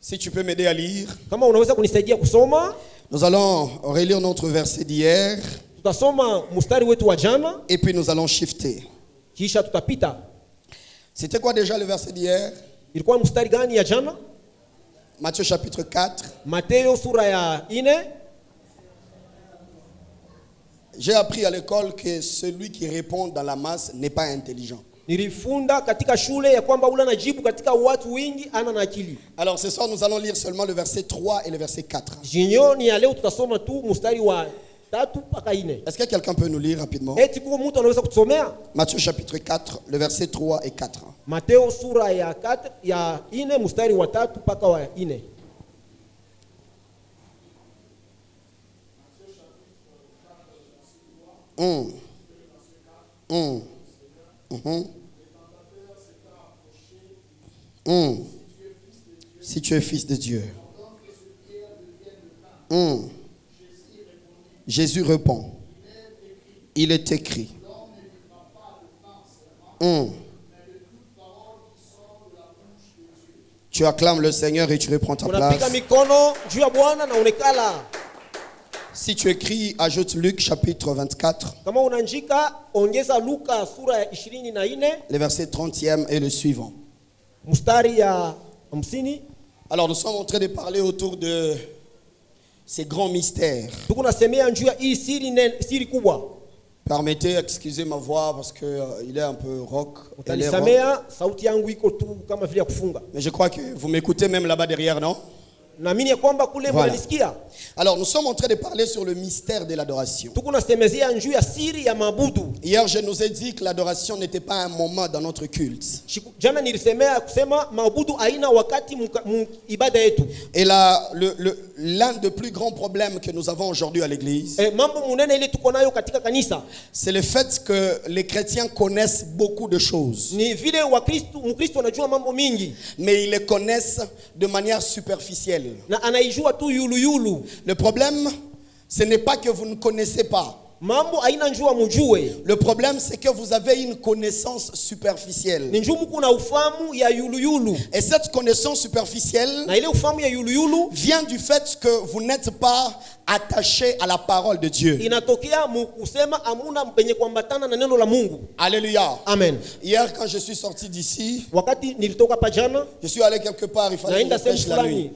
Si tu peux m'aider à lire. Kama unaweza kunisaidia kusoma. Nous allons relire notre verset d'hier. Tutasoma mstari wetu wa jana. Et puis nous allons shifter. Kisha tutapita. C'était quoi déjà le verset d'hier? Ilikuwa mstari gani ya jana? Matthieu chapitre 4. Mateo sura ya 4. J'ai appris à l'école que celui qui répond dans la masse n'est pas intelligent. Nilifunda katika shule ya kwamba ule anajibu katika watu wengi ana na akili. Alors ce soir nous allons lire seulement le verset 3 et le verset 4. Jioni ya leo tutasoma tu mstari wa 3 mpaka 4. Est-ce que quelqu'un peut nous lire rapidement? Eti kwa mtu anaweza kutusomea? Matthieu chapitre 4, le verset 3 et 4. Mateo sura ya 4 ya 4 mstari wa 3 mpaka wa 4. Si tu es fils de Dieu. Jésus répond. Il est écrit. Tu acclames le Seigneur et tu reprends ta place. Si tu écris, ajoute Luc chapitre 24. Les versets 30e et le suivant. Alors nous sommes en train de parler autour de ces grands mystères. Permettez, excusez ma voix parce qu'il est un peu rock. Mais je crois que vous m'écoutez même là-bas derrière, non? Voilà. Alors nous sommes en train de parler sur le mystère de l'adoration. Hier je nous ai dit que l'adoration n'était pas un moment dans notre culte. Et là, l'un des plus grands problèmes que nous avons aujourd'hui à l'église, c'est le fait que les chrétiens connaissent beaucoup de choses, mais ils les connaissent de manière superficielle. Le problème, ce n'est pas que vous ne connaissez pas. Le problème, c'est que vous avez une connaissance superficielle. Et cette connaissance superficielle vient du fait que vous n'êtes pas attaché à la parole de Dieu. Alléluia. Amen. Hier, quand je suis sorti d'ici, je suis allé quelque part, il fallait que je prêche la nuit.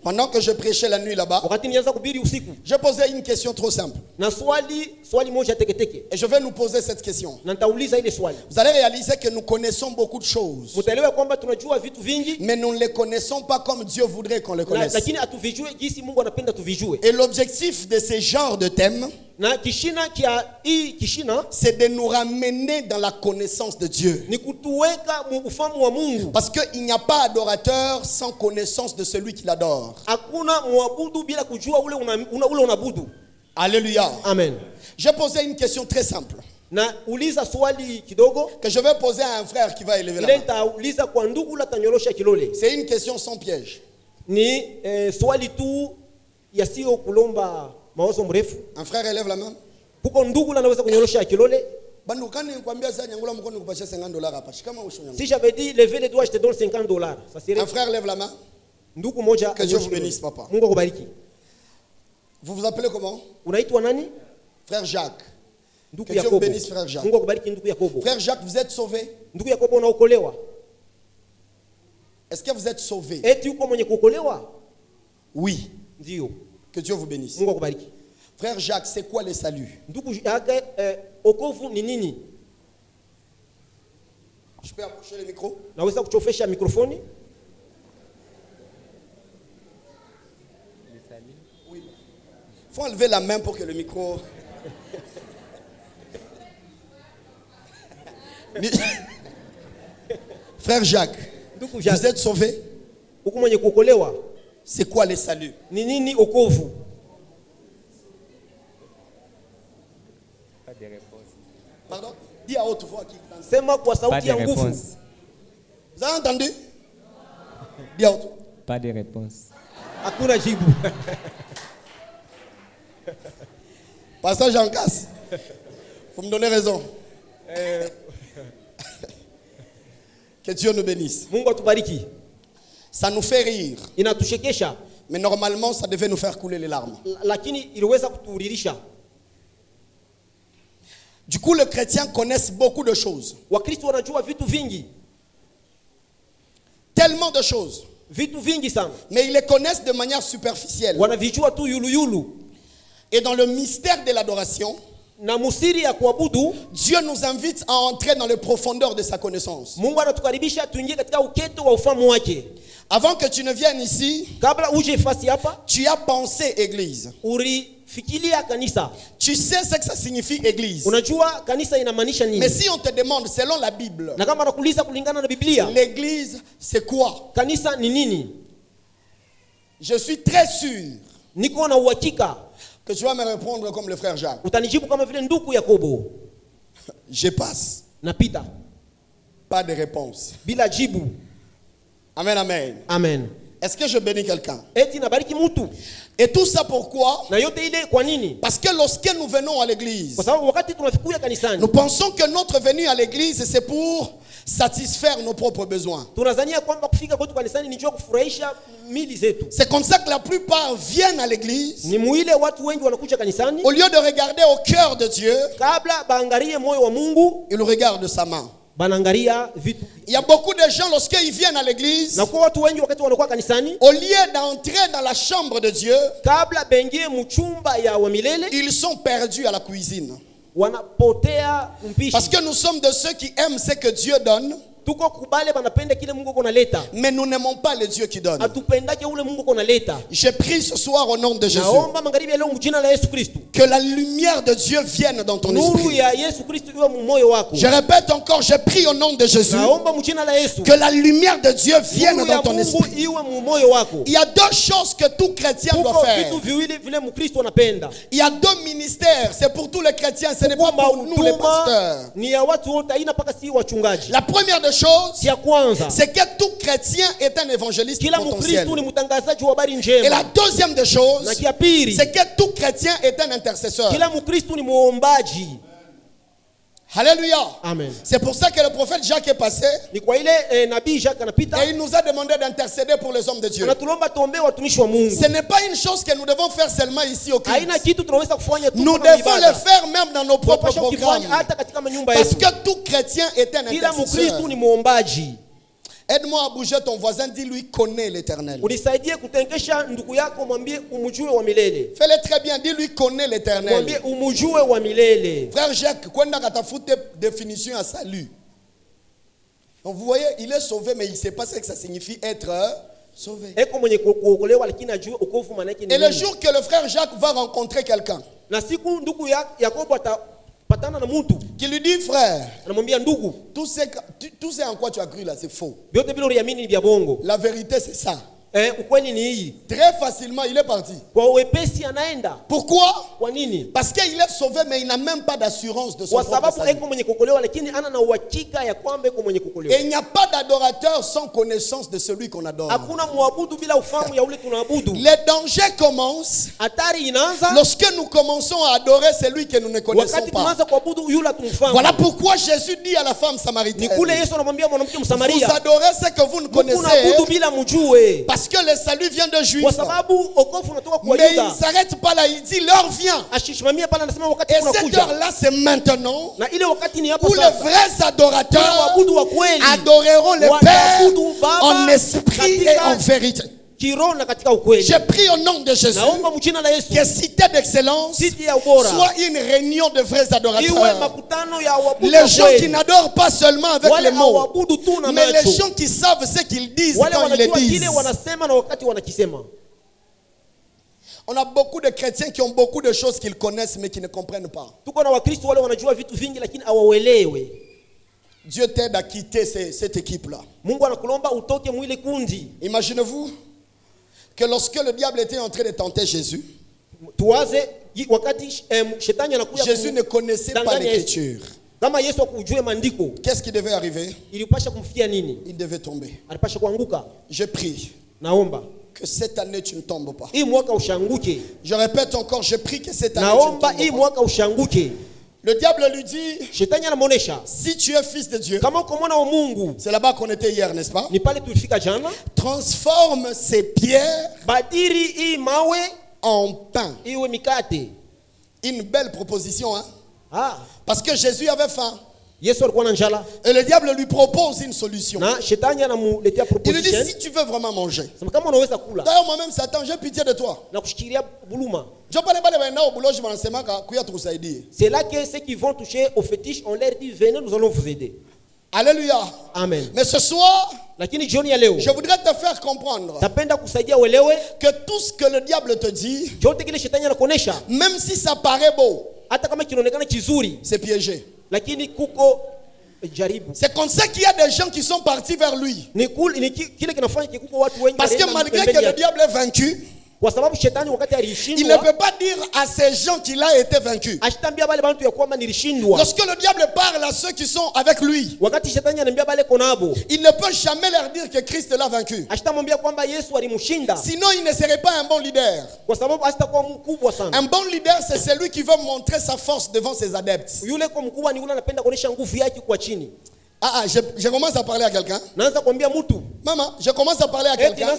Pendant que je prêchais la nuit là-bas, j'ai posé une question trop simple. Et je vais nous poser cette question. Vous allez réaliser que nous connaissons beaucoup de choses, mais nous ne les connaissons pas comme Dieu voudrait qu'on les connaisse. Et l'objectif de ce genre de thème, c'est de nous ramener dans la connaissance de Dieu. Parce qu'il n'y a pas adorateur sans connaissance de celui qui l'adore. Alléluia. Amen. J'ai posé une question très simple que je vais poser à un frère qui va élever la main. C'est une question sans piège. Un frère élève la main. Si j'avais dit levez les doigts, je te donne $50. Un frère lève la main. Que Dieu vous bénisse, papa. Vous vous appelez comment? Frère Jacques. Que Dieu vous bénisse, frère Jacques. Frère Jacques, vous êtes sauvé? Est-ce que vous êtes sauvé? Oui. Que Dieu vous bénisse. Frère Jacques, c'est quoi le salut? Je peux approcher le micro? Oui. Il faut enlever la main pour que le micro... Frère Jacques, vous êtes sauvé? C'est quoi le salut? Pas de réponse. Pardon? Dis à haute voix qui Pas de réponse. Vous avez entendu? Dis à haute voix. Pas de réponse. Pasteur Jean Casse, vous me donnez raison. Que Dieu nous bénisse. Ça nous fait rire. Inatuchekesha. Mais normalement, ça devait nous faire couler les larmes. Lakini iliweza kuturirisha. Du coup, les chrétiens connaissent beaucoup de choses. Wakristo wanajua vitu vingi. Tellement de choses. Vitu vingi sana. Mais ils les connaissent de manière superficielle. Wanavijua tu yulu yulu. Et dans le mystère de l'adoration, na musiri ya kuabudu, Dieu nous invite à entrer dans les profondeurs de sa connaissance. Mungu anatukaribisha tuingie katika uketo wa ufahamu wake. Avant que tu ne viennes ici, kabla uje fasi hapa, tu as pensé église. Fikiria kanisa. Tu sais ce que ça signifie église. Unajua kanisa inamaanisha nini? Mais si on te demande selon la Bible, na kama nakuuliza kulingana na Biblia, l'église c'est quoi? Kanisa ni nini? Je suis très sûr niko na uhakika que tu vas me répondre comme le frère Jacques. Utanijibu kama vile ndugu Yakobo. Je passe. Napita. Pas de réponse. Bila jibu. Amen, amen. Amen. Est-ce que je bénis quelqu'un? Eti nabariki mtu. Et tout ça pourquoi? Na yote ile kwa nini? Parce que lorsque nous venons à l'église, kwa sababu wakati tunafikuya kanisani, nous pensons que notre venue à l'église c'est pour satisfaire nos propres besoins. Tunazania kwamba kufika kwetu kanisani ni njoo kufurahisha mili zetu. C'est comme ça que la plupart viennent à l'église. Ni muile watu wengi wanakuja kanisani. Au lieu de regarder au cœur de Dieu, kabla baangalie moyo wa Mungu, ils regardent sa main. Banangalia vitu. Il y a beaucoup de gens lorsqu'ils viennent à l'église, na kwa watu wengi wakati wanakuwa kanisani, au lieu d'entrer dans la chambre de Dieu, kabla bengie mchumba ya wa milele, ils sont perdus à la cuisine. Wanapotea mpishi. Parce que nous sommes de ceux qui aiment ce que Dieu donne. Tuko kubale banapenda kile Mungu konaleta. Mais nous n'aimons pas le Dieu qui donne. Atupendake ule Mungu konaleta. Je prie ce soir au nom de Jésus. Naomba magharibi leo mjina la Yesu Kristo. Que la lumière de Dieu vienne dans ton esprit. Nuru ya Yesu Kristo iwe mu moyo wako. Je répète encore, je prie au nom de Jésus. Naomba mjina la Yesu. Que la lumière de Dieu vienne dans ton esprit. Iwe mu moyo wako. Il y a deux choses que tout chrétien doit faire. Vitu viwili vile Mkristo anapenda. Il y a deux ministères, c'est pour tous les chrétiens, ce n'est pas pour nous les pasteurs. Ni ya watu wote, haina paka si wachungaji. La première des choses, c'est que tout chrétien est un évangéliste potentiel. Et la deuxième des choses, c'est que tout chrétien est un intercesseur. Alléluia. Amen. C'est pour ça que le prophète Jacques est passé. Et il nous a demandé d'intercéder pour les hommes de Dieu. Ce n'est pas une chose que nous devons faire seulement ici au Christ. Nous devons le faire même dans nos propres programmes. Parce que tout chrétien est un intercesseur. Aide-moi à bouger ton voisin, dis-lui connais l'Éternel. Fais-le très bien, dis-lui connais l'Éternel. Frère Jacques, quand on a fait définition à salut. Donc vous voyez, il est sauvé, mais il ne sait pas ce que ça signifie être sauvé. Et le jour que le frère Jacques va rencontrer quelqu'un, qui lui dit frère, tout ce en quoi tu as cru là c'est faux. La vérité c'est ça. Très facilement il est parti. Pourquoi? Parce qu'il est sauvé mais il n'a même pas d'assurance de son propre salut. Et il n'y a pas d'adorateur sans connaissance de celui qu'on adore. Les dangers commencent lorsque nous commençons à adorer celui que nous ne connaissons pas. Voilà pourquoi Jésus dit à la femme samaritaine, vous adorez ce que vous ne connaissez. Parce que le salut vient de Juifs. Mais il ne s'arrête pas là, il dit l'heure vient. Et cette heure-là, c'est maintenant où les vrais adorateurs adoreront le Père en esprit et en vérité. J'ai pris au nom de Jésus que Cité d'Excellence soit une réunion de vrais adorateurs. Les gens qui n'adorent pas seulement avec les mots, mais les gens qui savent ce qu'ils disent quand ils le disent. On a beaucoup de chrétiens qui ont beaucoup de choses qu'ils connaissent mais qui ne comprennent pas. Dieu t'aide à quitter cette équipe-là. Imaginez-vous que lorsque le diable était en train de tenter Jésus, Jésus ne connaissait pas l'écriture. Qu'est-ce qui devait arriver? Il devait tomber. Je prie que cette année tu ne tombes pas. Je répète encore, je prie que cette année tu ne tombes pas. Le diable lui dit, si tu es fils de Dieu, c'est là-bas qu'on était hier, n'est-ce pas? Transforme ces pierres en pain. Une belle proposition, hein? Parce que Jésus avait faim. Et le diable lui propose une solution. Il lui dit, si tu veux vraiment manger. D'ailleurs, moi-même, Satan, j'ai pitié de toi. C'est là que ceux qui vont toucher au fétiche, on leur dit, venez, nous allons vous aider. Alléluia. Amen. Mais ce soir, je voudrais te faire comprendre que tout ce que le diable te dit, même si ça paraît beau, c'est piégé. C'est comme ça qu'il y a des gens qui sont partis vers lui. Parce que malgré que le diable est vaincu, il ne peut pas dire à ces gens qu'il a été vaincu. Lorsque le diable parle à ceux qui sont avec lui, il ne peut jamais leur dire que Christ l'a vaincu. Sinon il ne serait pas un bon leader. Un bon leader, c'est celui qui veut montrer sa force devant ses adeptes. Je commence à parler à quelqu'un. Maman, je commence à parler à quelqu'un.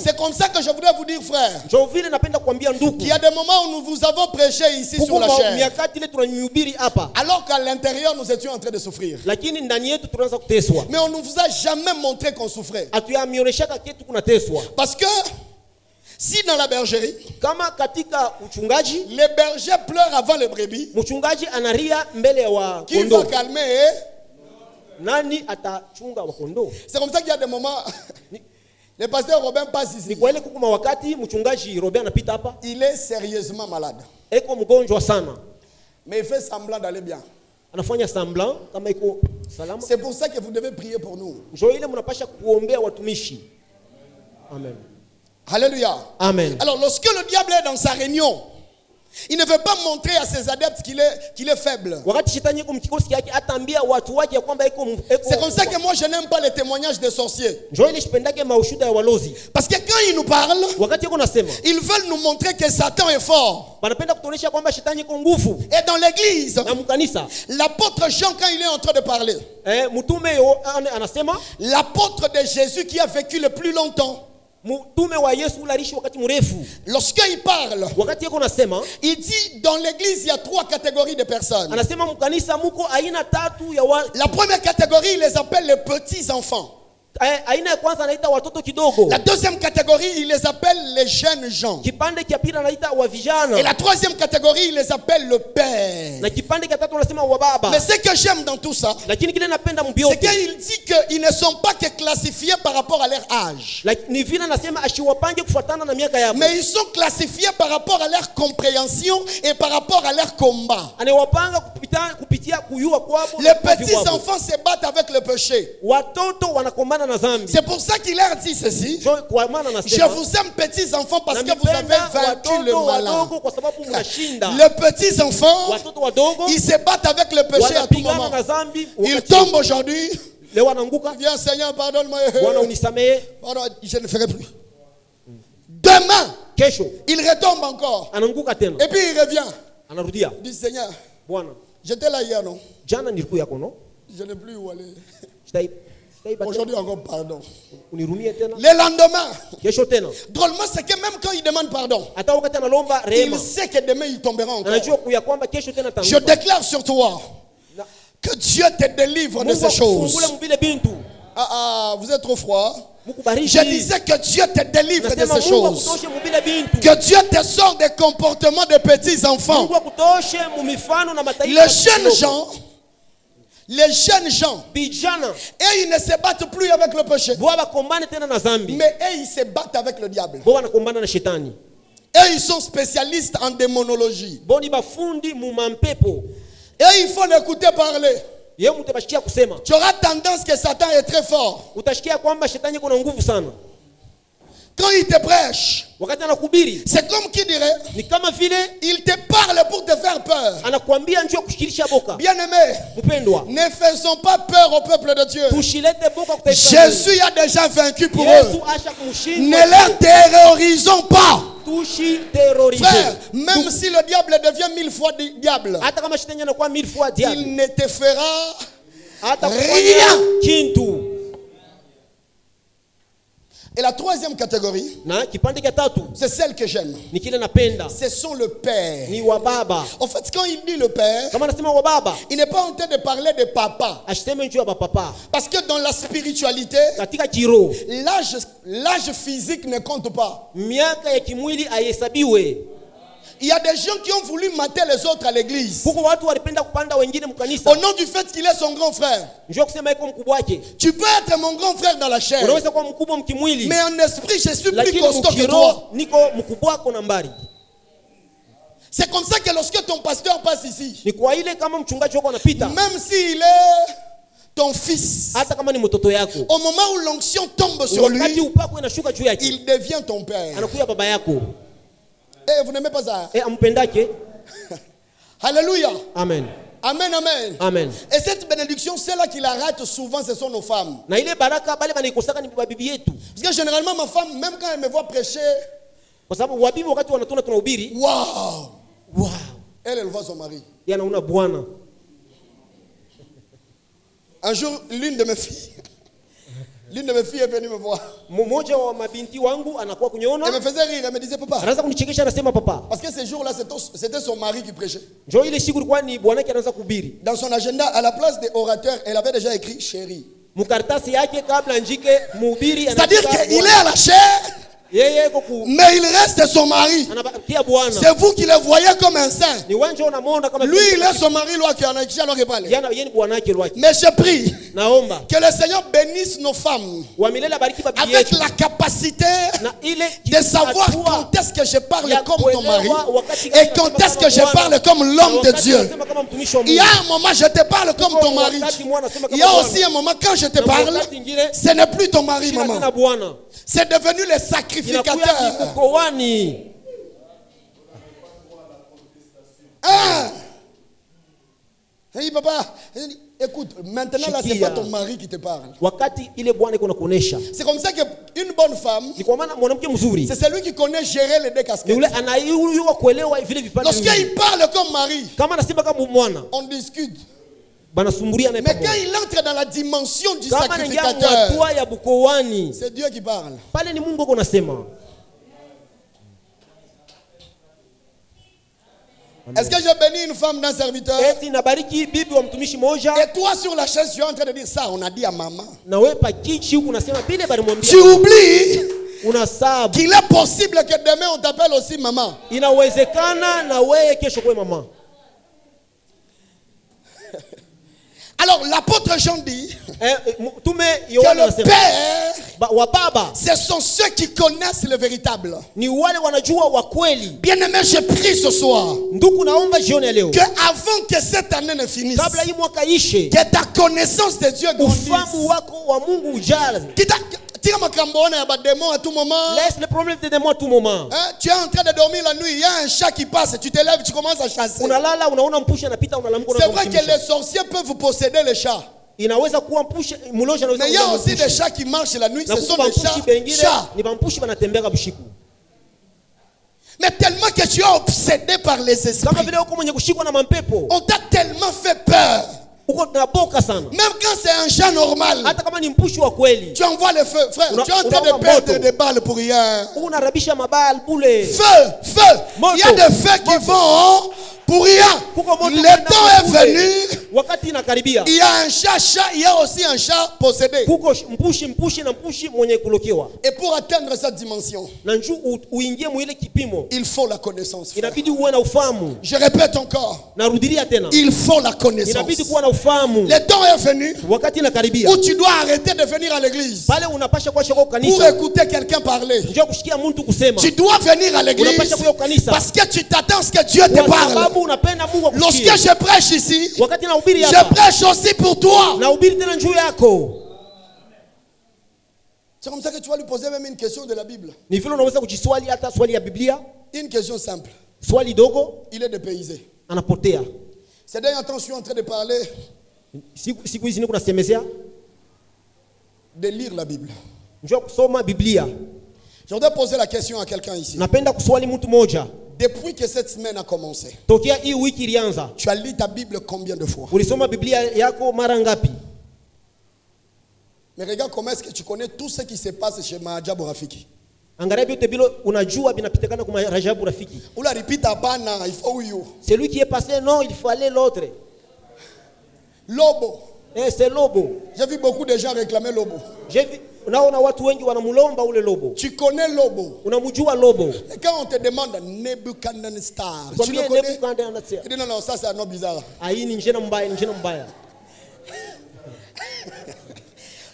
C'est comme ça que je voudrais vous dire, frère, qu'il y a des moments où nous vous avons prêché ici sur la chair, alors qu'à l'intérieur nous étions en train de souffrir. Mais on ne vous a jamais montré qu'on souffrait. Parce que si dans la bergerie, les bergers pleurent avant les brebis, qui va calmer? C'est comme ça qu'il y a des moments. Le pasteur Robin passe ici. Il est sérieusement malade. Mais il fait semblant d'aller bien. C'est pour ça que vous devez prier pour nous. Amen. Alléluia. Amen. Alors lorsque le diable est dans sa réunion, il ne veut pas montrer à ses adeptes qu'il est faible. C'est comme ça que moi je n'aime pas les témoignages des sorciers. Parce que quand ils nous parlent, ils veulent nous montrer que Satan est fort. Et dans l'église, l'apôtre Jean, quand il est en train de parler, l'apôtre de Jésus qui a vécu le plus longtemps, lorsqu'il parle, il dit dans l'église il y a 3 catégories de personnes. La première catégorie, il les appelle les petits enfants. La deuxième catégorie, il les appelle les jeunes gens. Et la troisième catégorie, il les appelle le père. Mais ce que j'aime dans tout ça, c'est qu'il dit qu'ils ne sont pas que classifiés par rapport à leur âge, mais ils sont classifiés par rapport à leur compréhension et par rapport à leur combat. Les petits enfants se battent avec le péché. C'est pour ça qu'il leur dit ceci: je vous aime petits enfants parce que vous avez vaincu le malin. Les petits enfants, ils se battent avec le péché à tout moment. Ils tombent aujourd'hui. Viens Seigneur, pardonne-moi. Pardon, je ne ferai plus. Demain, il retombe encore. Et puis il revient. Il dit: Seigneur, j'étais là hier, non? Je n'ai plus où aller. Aujourd'hui encore pardon. Le lendemain, drôlement, c'est que même quand il demande pardon, il sait que demain il tombera encore. Je déclare sur toi que Dieu te délivre de ces choses. Vous êtes trop froid. Je disais que Dieu te délivre de ces choses. Que Dieu te sort des comportements de petits enfants. Les jeunes gens, et ils ne se battent plus avec le péché, mais ils se battent avec le diable. Et ils sont spécialistes en démonologie. Et il faut l'écouter parler. Tu auras tendance que Satan est très fort. Quand il te prêche, Wakati anakubiri, c'est comme qui dirait, ni kama vile il te parle pour te faire peur. Anakuambia njoo kushikilisha boka. Bien-aimé, mpendwa, ne faisons pas peur au peuple de Dieu. Tushilete boka kwa Jésus a déjà vaincu pour Yesu eux. asha kumshinda. Ne les terrorisons pas. Tushi terroriser. Frère, même si le diable devient 1000 fois diable, hata kama shetani anakuwa 1000 fois diable, il ne te fera rien. Kintu. Et la troisième catégorie, c'est celle que j'aime. Ce sont le père. En fait, quand il dit le père, il n'est pas en train de parler de papa. Parce que dans la spiritualité, l'âge physique ne compte pas. Il y a des gens qui ont voulu mater les autres à l'église au nom du fait qu'il est son grand frère. Tu peux être mon grand frère dans la chair, mais en esprit je suis plus costaud que toi. C'est comme ça que lorsque ton pasteur passe ici, même s'il est ton fils, au moment où l'onction tombe sur lui, il devient ton père. Eh, vous n'aimez pas ça? Alléluia. Amen. Amen, amen. Amen. Et cette bénédiction, celle-là qui la rate souvent, ce sont nos femmes. Parce que généralement, ma femme, même quand elle me voit prêcher, waouh, elle voit son mari. Un jour, l'une de mes filles est venue me voir. Elle me faisait rire, elle me disait papa. Parce que ces jours-là, c'était son mari qui prêchait. Dans son agenda, à la place des orateurs, elle avait déjà écrit chérie. C'est-à-dire qu'il est à la chair, mais il reste son mari. C'est vous qui le voyez comme un saint. Lui, il est son mari. Mais je prie que le Seigneur bénisse nos femmes avec la capacité de savoir quand est-ce que je parle comme ton mari et quand est-ce que je parle comme l'homme de Dieu. Il y a un moment je te parle comme ton mari. Il y a aussi un moment quand je te parle, ce n'est plus ton mari, maman. C'est devenu le sacrificateur. Hey papa, écoute, maintenant là c'est pas ton mari qui te parle. C'est comme ça qu'une bonne femme, c'est celui qui connaît gérer les deux casquettes. Lorsqu'il parle comme mari, on discute. Mais quand il entre dans la dimension du sacrificateur, c'est Dieu qui parle. Est-ce que je bénis une femme d'un serviteur? Et toi sur la chaise, tu es en train de dire ça, on a dit à maman. Tu oublies qu'il est possible que demain on t'appelle aussi maman. Alors l'apôtre Jean dit que le père, ce sont ceux qui connaissent le véritable. Bien-aimé, je prie ce soir que avant que cette année ne finisse, que ta connaissance de Dieu grandisse. À tout moment. Laisse le problème de démons à tout moment. Tu es en train de dormir la nuit, il y a un chat qui passe, tu te lèves, tu commences à chasser. C'est vrai que les sorciers peuvent posséder les chats. Mais il y a aussi des chats qui marchent la nuit, ce sont des chats. Mais tellement que tu es obsédé par les esprits, on t'a tellement fait peur. Même quand c'est un chat normal, tu envoies le feu, frère. Tu es en train de perdre des balles pour rien. Feu. Il y a des feux qui vont pour rien. Le temps est venu. Il y a un chat, il y a aussi un chat possédé. Et pour atteindre cette dimension, il faut la connaissance, frère. Je répète encore, il faut la connaissance. Le temps est venu où tu dois arrêter de venir à l'église pour écouter quelqu'un parler. Tu dois venir à l'église parce que tu t'attends à ce que Dieu te parle. Lorsque je prêche ici, je prêche aussi pour toi. C'est comme ça que tu vas lui poser même une question de la Bible. Ni vile unaweza kujiswali hata swali ya Biblia. Une question simple. Swali dogo. Il est dépaysé. Anapotea. C'est d'ailleurs quand je suis en train de parler. Siku hizi niko nasemezea de lire la Bible. Njoo kusoma Biblia. Je voudrais poser la question à quelqu'un ici. Napenda kuswali mtu moja. Depuis que cette semaine a commencé, tokea hii wiki ilianza, tu as lu ta Bible combien de fois? Ulisoma Biblia yako mara ngapi? Mais regarde comment est-ce que tu connais tout ce qui se passe chez Maajabu Rafiki. Angalia vyote bilo unajua binapitikana kwa Rajabu Rafiki. Ula ripita bana, il faut you. C'est lui qui est passé, non, il fallait l'autre. Lobo. C'est Lobo. J'ai vu beaucoup de gens réclamer Lobo. J'ai vu, unaona watu wengi wanamulomba ule Lobo. Tu connais Lobo? Unamjua Lobo? Et quand on te demande Nebuchadnezzar, tu le connais? Tu dis non, ça c'est un nom bizarre. Hii ni njena mbaya.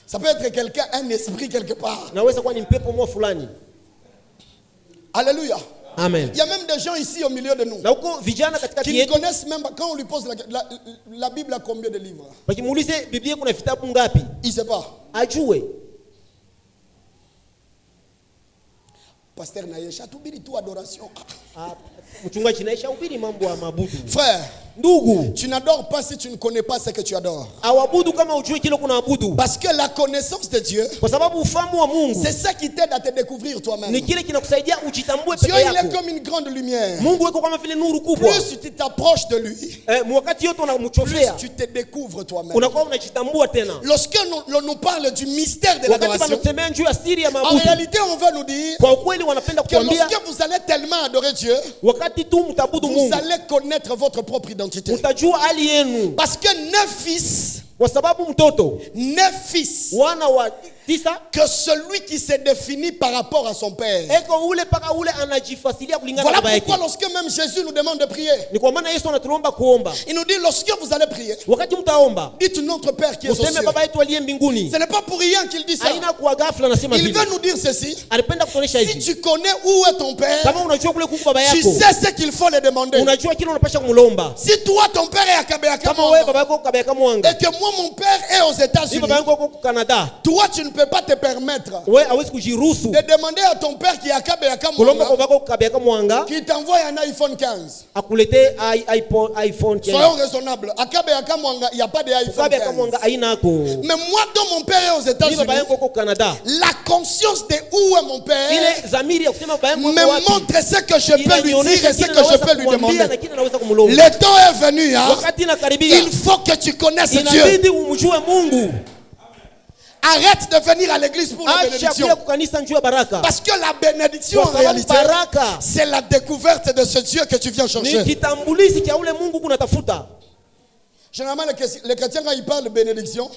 Ça peut être quelqu'un, un esprit quelque part. Naweza kuwa ni mpepo mwa fulani. Alléluia. Amen. Il y a même des gens ici au milieu de nous qui ne connaissent même pas. Quand on lui pose la Bible a combien de livres? Il ne sait pas. Pasteur Naïcha, tu dis tout adoration. Frère, tu n'adores pas si tu ne connais pas ce que tu adores. Parce que la connaissance de Dieu, c'est ça qui t'aide à te découvrir toi-même. Dieu il est comme une grande lumière. Plus tu t'approches de lui, plus tu te découvres toi-même. Lorsque nous parle du mystère de l'adoration, en réalité on veut nous dire que lorsque vous allez tellement adorer Dieu, vous allez connaître votre propre identité. Parce que 9 fils, que celui qui se définit par rapport à son père. Voilà pourquoi lorsque même Jésus nous demande de prier, il nous dit lorsque vous allez prier, dites notre Père qui est aux cieux. Ce n'est pas pour rien qu'il dit ça. Il veut nous dire ceci: si tu connais où est ton père, tu sais ce qu'il faut le demander. Si toi ton père est à Kabeakamwanga et que moi mon père est aux États-Unis, toi tu ne peux pas te permettre de demander à ton père qui est à Kabeakamwanga qui t'envoie un iPhone 15. Soyons raisonnables. À Kabeakamwanga, il n'y a pas d'iPhone 15. Mais moi, dont mon père est aux États-Unis, la conscience de où est mon père me montre ce que je peux lui dire et ce que je peux lui demander. Le temps est venu, hein? Il faut que tu connaisses Dieu. Arrête de venir à l'église pour la bénédiction. Parce que la bénédiction en réalité, c'est la découverte de ce Dieu que tu viens chercher. Généralement les chrétiens quand ils parlent de bénédiction,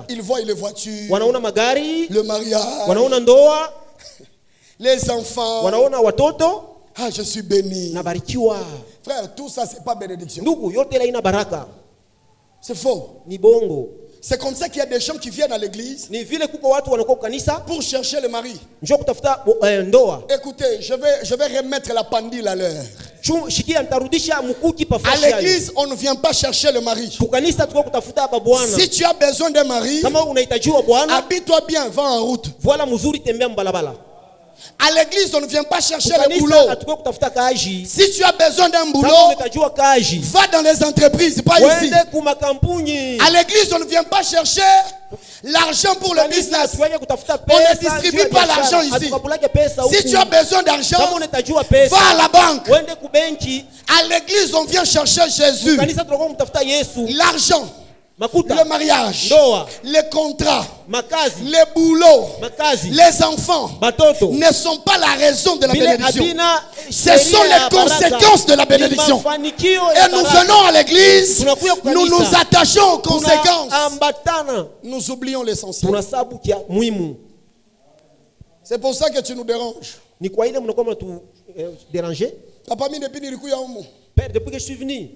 ils voient les voitures, le mariage, les enfants. Ah, je suis béni. Frère, tout ça c'est pas bénédiction. C'est faux. C'est comme ça qu'il y a des gens qui viennent à l'église pour chercher le mari. Écoutez, je vais remettre la pendule à l'heure. À l'église, on ne vient pas chercher le mari. Si tu as besoin d'un mari, habille-toi bien, va en route. À l'église, on ne vient pas chercher le boulot. Si tu as besoin d'un boulot, va dans les entreprises, pas ici. À l'église, on ne vient pas chercher l'argent pour le business. On ne distribue pas l'argent ici. Si tu as besoin d'argent, va à la banque. À l'église, on vient chercher Jésus. L'argent, le mariage, les contrats, les boulots, les enfants ne sont pas la raison de la bénédiction. Ce sont les conséquences de la bénédiction. Et nous venons à l'église, nous nous attachons aux conséquences. Nous oublions l'essentiel. C'est pour ça que tu nous déranges. Papa, Père, depuis que je suis venu,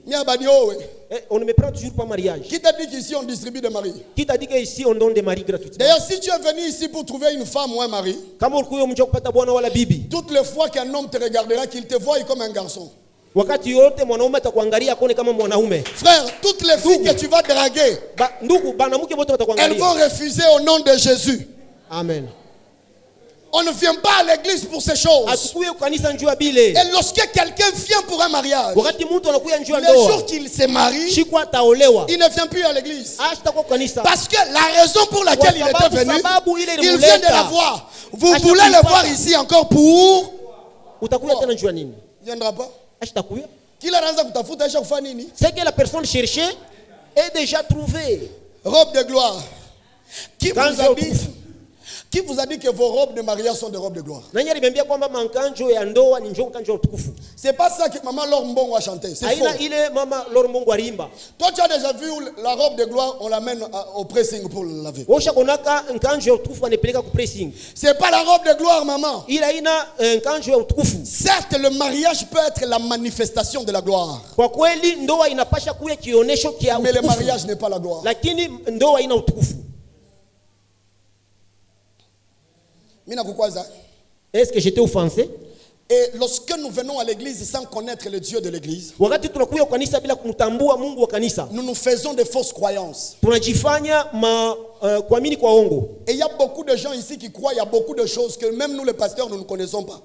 on ne me prend toujours pas mariage. Qui t'a dit qu'ici on distribue des maris? Qui t'a dit qu'ici on donne des maris gratuitement? D'ailleurs, si tu es venu ici pour trouver une femme ou un mari, toutes les fois qu'un homme te regardera, qu'il te voie comme un garçon. Wakati yote mwanaume atakuangalia akone kama mwanaume. Frère, toutes les filles que tu vas draguer, elles vont refuser au nom de Jésus. Amen. On ne vient pas à l'église pour ces choses. Et lorsque quelqu'un vient pour un mariage, le jour qu'il se marie, il ne vient plus à l'église. Parce que la raison pour laquelle il était venu, il vient de la voir. Vous voulez le voir ici encore pour... Il ne viendra pas. C'est que la personne cherchait est déjà trouvée. Robe de gloire. Qui vous a dit que vos robes de mariage sont des robes de gloire? C'est pas ça que maman Laure Mbongo a chanté. C'est faux. Toi, tu as déjà vu la robe de gloire, on l'amène au pressing pour le laver. C'est pas la robe de gloire, maman. Certes, le mariage peut être la manifestation de la gloire. Mais le mariage n'est pas la gloire. Est-ce que j'étais offensé? Et lorsque nous venons à l'église sans connaître le Dieu de l'église, nous nous faisons des fausses croyances. Et il y a beaucoup de gens ici qui croient, il y a beaucoup de choses que même nous les pasteurs nous ne connaissons pas.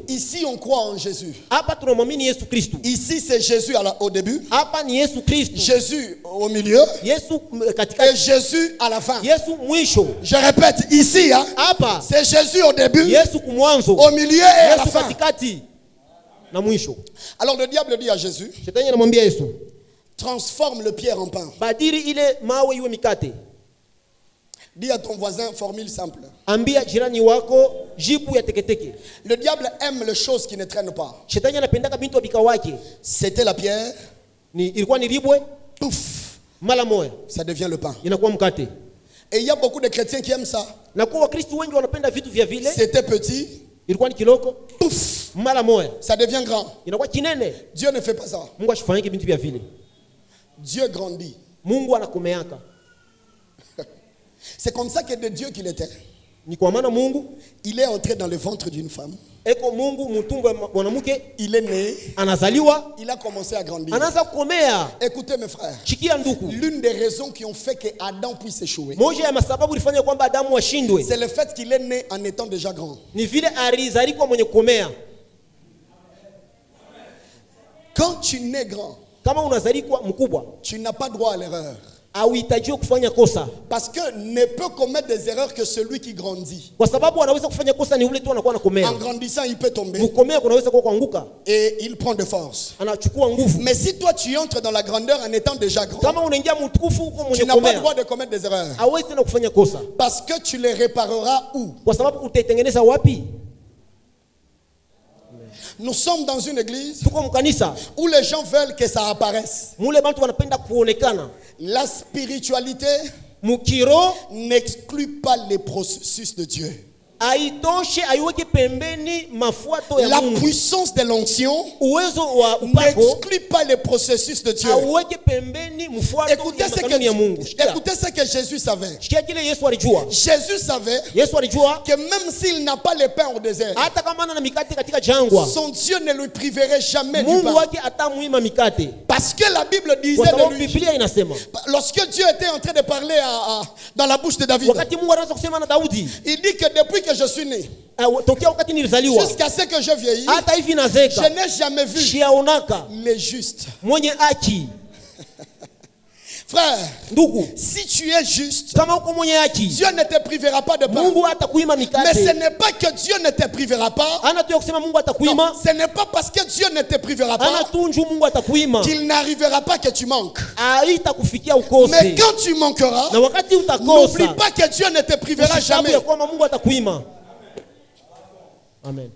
Ici on croit en Jésus. Ici c'est Jésus au début, Jésus au milieu et Jésus à la fin. Je répète, ici c'est Jésus au début, au milieu et à la fin. Alors le diable dit à Jésus, transforme le pierre en pain. Dis à ton voisin, formule simple. Le diable aime les choses qui ne traînent pas. C'était la pierre. Pouf. Ça devient le pain. Et il y a beaucoup de chrétiens qui aiment ça. C'était petit. Pouf. Ça devient grand. Dieu ne fait pas ça. Dieu grandit. C'est comme ça que de Dieu qu'il était. Il est entré dans le ventre d'une femme. Il est né. Il a commencé à grandir. Écoutez mes frères, l'une des raisons qui ont fait que Adam puisse échouer, c'est le fait qu'il est né en étant déjà grand. Quand tu nais grand, tu n'as pas droit à l'erreur. Parce que ne peut commettre des erreurs que celui qui grandit. En grandissant, il peut tomber. Et il prend de force. Mais si toi tu entres dans la grandeur en étant déjà grand, tu n'as pas le droit de commettre des erreurs. Parce que tu les répareras où? Nous sommes dans une église où les gens veulent que ça apparaisse. La spiritualité n'exclut pas les processus de Dieu. La puissance de l'onction n'exclut pas les processus de Dieu. Écoutez ce que Jésus savait. Jésus savait que même s'il n'a pas le pain au désert, son Dieu ne lui priverait jamais du pain. Parce que la Bible disait de lui, lorsque Dieu était en train de parler dans la bouche de David, il dit que depuis que je suis né, jusqu'à ce que je vieillis, je n'ai jamais vu les justes. Frère, si tu es juste, Dieu ne te privera pas de pain. Mais ce n'est pas que Dieu ne te privera pas. Non, ce n'est pas parce que Dieu ne te privera pas qu'il n'arrivera pas que tu manques. Mais quand tu manqueras, n'oublie pas que Dieu ne te privera jamais. Amen.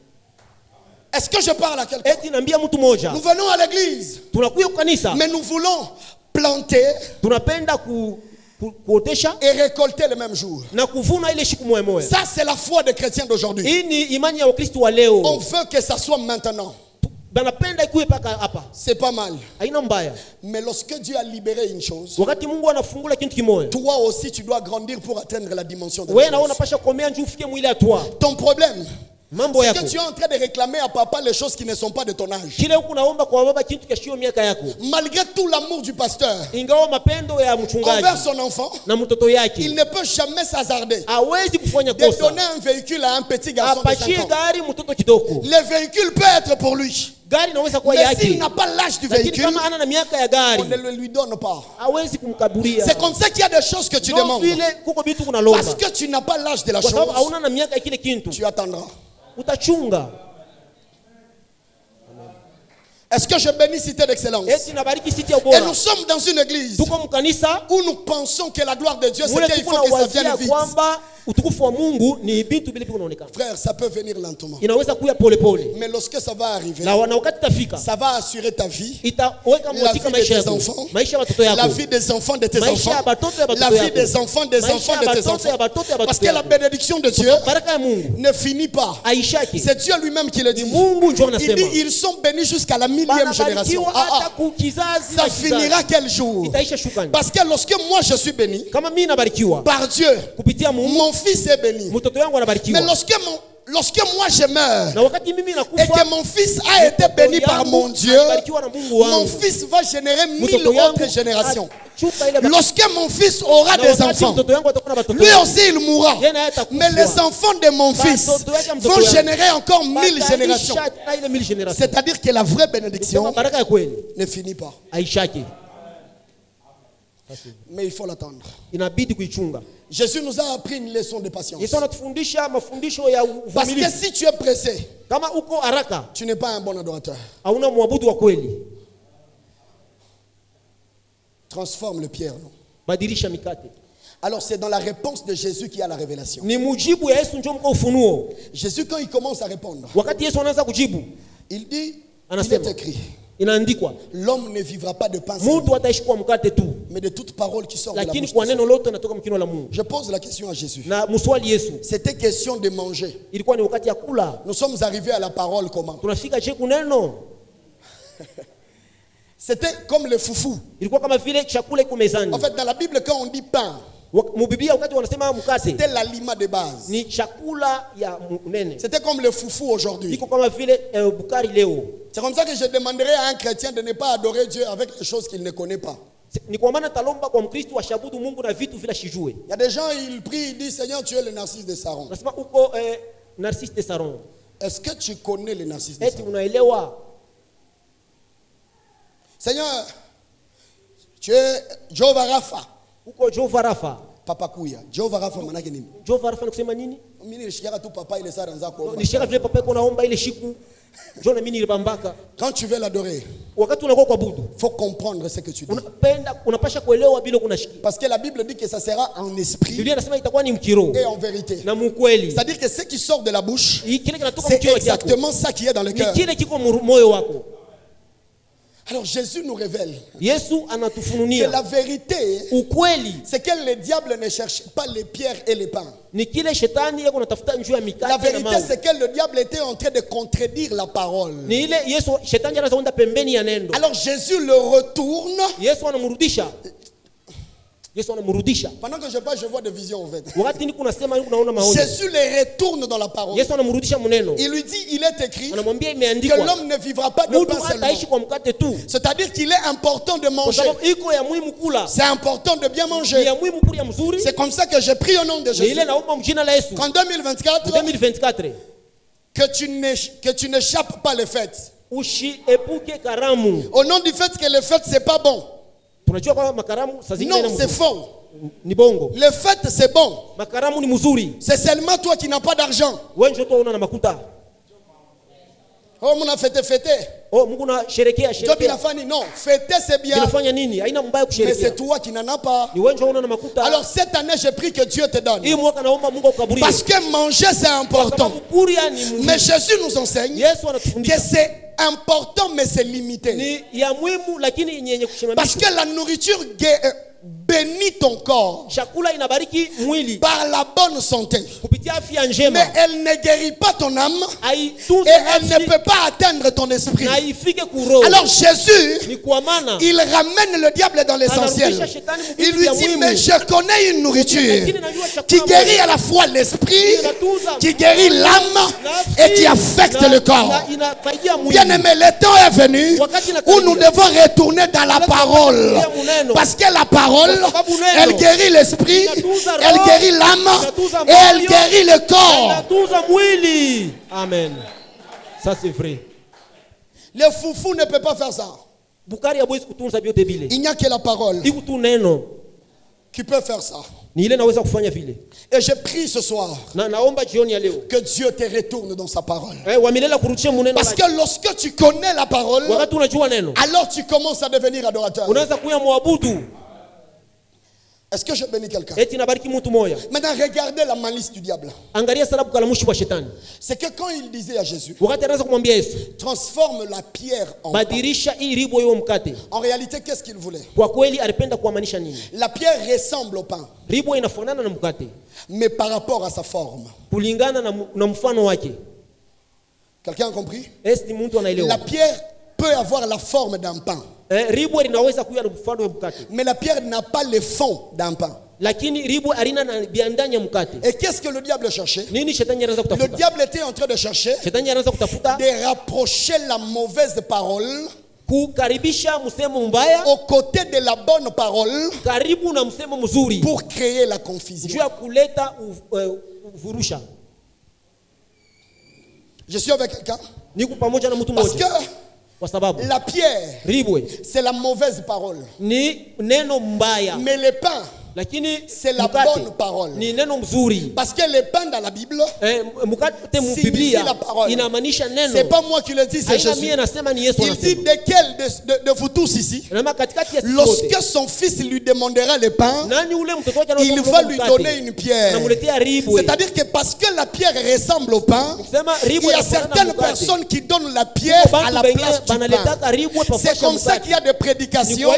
Est-ce que je parle à quelqu'un? Nous venons à l'église, mais nous voulons planter et récolter le même jour. Ça, c'est la foi des chrétiens d'aujourd'hui. On veut que ça soit maintenant. C'est pas mal. Mais lorsque Dieu a libéré une chose, toi aussi tu dois grandir pour atteindre la dimension de la chose. Ton problème, C'est que tu es en train de réclamer à papa les choses qui ne sont pas de ton âge. Malgré tout l'amour du pasteur envers son enfant, il ne peut jamais s'hasarder de donner un véhicule à un petit garçon de 5 ans. Le véhicule peut être pour lui. Mais s'il n'a pas l'âge du véhicule, on ne le lui donne pas. C'est comme ça qu'il y a des choses que tu demandes. Parce que tu n'as pas l'âge de la chose, tu attendras. Est-ce que je bénis Cité d'Excellence? Et nous sommes dans une église où nous pensons que la gloire de Dieu, c'est qu'il faut que ça vienne vite. Frère, ça peut venir lentement. Mais lorsque ça va arriver, ça va assurer ta vie, la vie de tes enfants, la vie des enfants de tes enfants, la vie des enfants des enfants de tes enfants. Parce que la bénédiction de Dieu ne finit pas. C'est Dieu lui-même qui le dit. Il dit, ils sont bénis jusqu'à la 1000e génération. Ça finira quel jour? Parce que lorsque moi je suis béni par Dieu, mon fils est béni. Mais lorsque moi je meurs et que mon fils a été béni par mon Dieu, mon fils va générer 1000 autres générations. Lorsque mon fils aura des enfants, lui aussi il mourra. Mais les enfants de mon fils vont générer encore 1000 générations. C'est-à-dire que la vraie bénédiction ne finit pas. Mais il faut l'attendre. Jésus nous a appris une leçon de patience. Parce que si tu es pressé, tu n'es pas un bon adorateur. Transforme le pierre. Alors c'est dans la réponse de Jésus qu'il y a la révélation. Jésus, quand il commence à répondre, il dit, il est écrit, l'homme ne vivra pas de pain seulement, mais de toute parole qui sort de la bouche de Dieu. Je pose la question à Jésus. C'était question de manger. Nous sommes arrivés à la parole comment? C'était comme le foufou. En fait, dans la Bible, quand on dit pain, c'était l'aliment de base. C'était comme le foufou aujourd'hui. C'est comme ça que je demanderais à un chrétien de ne pas adorer Dieu avec des choses qu'il ne connaît pas. Il y a des gens, ils prient, ils disent, Seigneur, tu es le narcisse de Saron. Est-ce que tu connais le narcisse de Saron? Seigneur, tu es Jehovah Rapha. Papa Kuya. Jehovah Rapha manake nini? Jehovah Rapha kusema nini? Mimi nilishika tu papa ile sara nzako omba. Nilishika vile papa yako naomba ile shiku. Jona mimi nilibambaka. Quand tu veux l'adorer, wakati unakuwa kuabudu, faut comprendre ce que tu dis. Unapasha kuelewa bila kunashiki. Parce que la Bible dit que ça sera en esprit. Biblia inasema itakuwa ni mkiro et en vérité. Na mkweli. C'est-à-dire que ce qui sort de la bouche, c'est exactement ça qui est dans le cœur. Ni kile kiko moyo wako. Alors Jésus nous révèle que la vérité, c'est que le diable ne cherche pas les pierres et les pains. La vérité, c'est que le diable était en train de contredire la parole. Alors Jésus le retourne. Pendant que je parle, je vois des visions en fait. Jésus les retourne dans la parole. Il lui dit, il est écrit que l'homme ne vivra pas de pain seulement. C'est-à-dire qu'il est important de manger. C'est important de bien manger. C'est comme ça que je prie au nom de Jésus. Qu'en 2024, que tu n'échappes pas les fêtes. Au nom du fait que les fêtes c'est pas bon. Non, c'est faux. Le fait c'est bon. C'est seulement toi qui n'as pas d'argent. Oh, mon a fêté. Non, fêter c'est bien. Mais c'est toi qui n'en as pas. Alors cette année, j'ai pris que Dieu te donne. Parce que manger c'est important. Mais Jésus nous enseigne que c'est important, mais c'est limité. Parce que la nourriture bénit ton corps chakula inabariki mwili par la bonne santé. kupitia afya njema. Mais elle ne guérit pas ton âme Haitunze et elle nafsi ne peut pas atteindre ton esprit. na ifike kuroho. Alors Jésus, Ni kwa maana il ramène le diable dans l'essentiel. anarudisha shetani mu Il vitu lui vya dit, muhimu. mais je connais une nourriture Lakini najua chakula qui guérit moja à la fois l'esprit, inatunza qui guérit l'âme nafsi et qui affecte na- le corps. na inafaidia mwili. Bien aimé, le temps est venu Wakati na où nous karibia. devons retourner dans la parole. Parce que la parole, elle guérit l'esprit, elle guérit l'âme et elle guérit le corps. Inatunza mwili. Amen. Ça c'est vrai. Le foufou ne peut pas faire ça. Bukari hawezi kutunza vyote vile. Il n'y a que la parole Iko tu neno. qui peut faire ça. Ni ile naweza kufanya vile. Et je prie ce soir Na naomba jioni ya leo. que Dieu te retourne dans sa parole. Wa milele kurudisha muneno. Parce que lorsque tu connais la parole, Wakati unajua neno, alors tu commences à devenir adorateur. unaweza kuya muabudu. Est-ce que je bénis quelqu'un? Eti nabariki mtu moja. Maintenant, regardez la malice du diable. Angalia sana bukalamushi wa shetani. C'est que quand il disait à Jésus, Wakati anaanza kumwambia Yesu, transforme la pierre en pain. badirisha hii ribo hiyo mkate. En réalité, qu'est-ce qu'il voulait? Kwa kweli alipenda kuamanisha nini? La pierre ressemble au pain, Ribo inafanana na mkate mais par rapport à sa forme. kulingana na mfano wake. Quelqu'un a compris? Esti mtu anaelewa. La pierre peut avoir la forme d'un pain, Ribo linaweza kuwa na mfano wa mkate. mais la pierre n'a pas le fond d'un pain. Lakini ribo alina na biandani ya mkate. Et qu'est-ce que le diable cherchait? Nini shetani anaanza Le kutafuta? diable était en train de chercher Shetani anaanza kutafuta de rapprocher la mauvaise parole kukaribisha msemo mbaya aux côtés de la bonne parole karibu na msemo mzuri pour créer la juu confusion. ya kuleta uvurusha. Je suis avec quelqu'un? Niko pamoja na mtu Parce mmoja que kwa sababu la pierre, ribwe c'est la mauvaise parole. ni neno mbaya, Mais le pain, lakini c'est la mkate bonne parole. ni neno mzuri. Parce que le pain dans la Bible, Mkate mu signifie Biblia la parole. inamaanisha neno. c'est pas moi qui le dis, c'est Haina mie Jésus. nasema ni Yesu Il dit anasema. de quel de vous tous ici, Na katikati ya sisi wote, lorsque son fils lui demandera le pain, nani ule mtoto wake il va lui donner une pierre. anamuletea ribwe. C'est-à-dire que parce que la pierre ressemble au pain, Sema il ribwe y a inafanana na certaines mkate. personnes qui donnent la pierre à la place du pain. C'est comme ça qu'il y a des prédications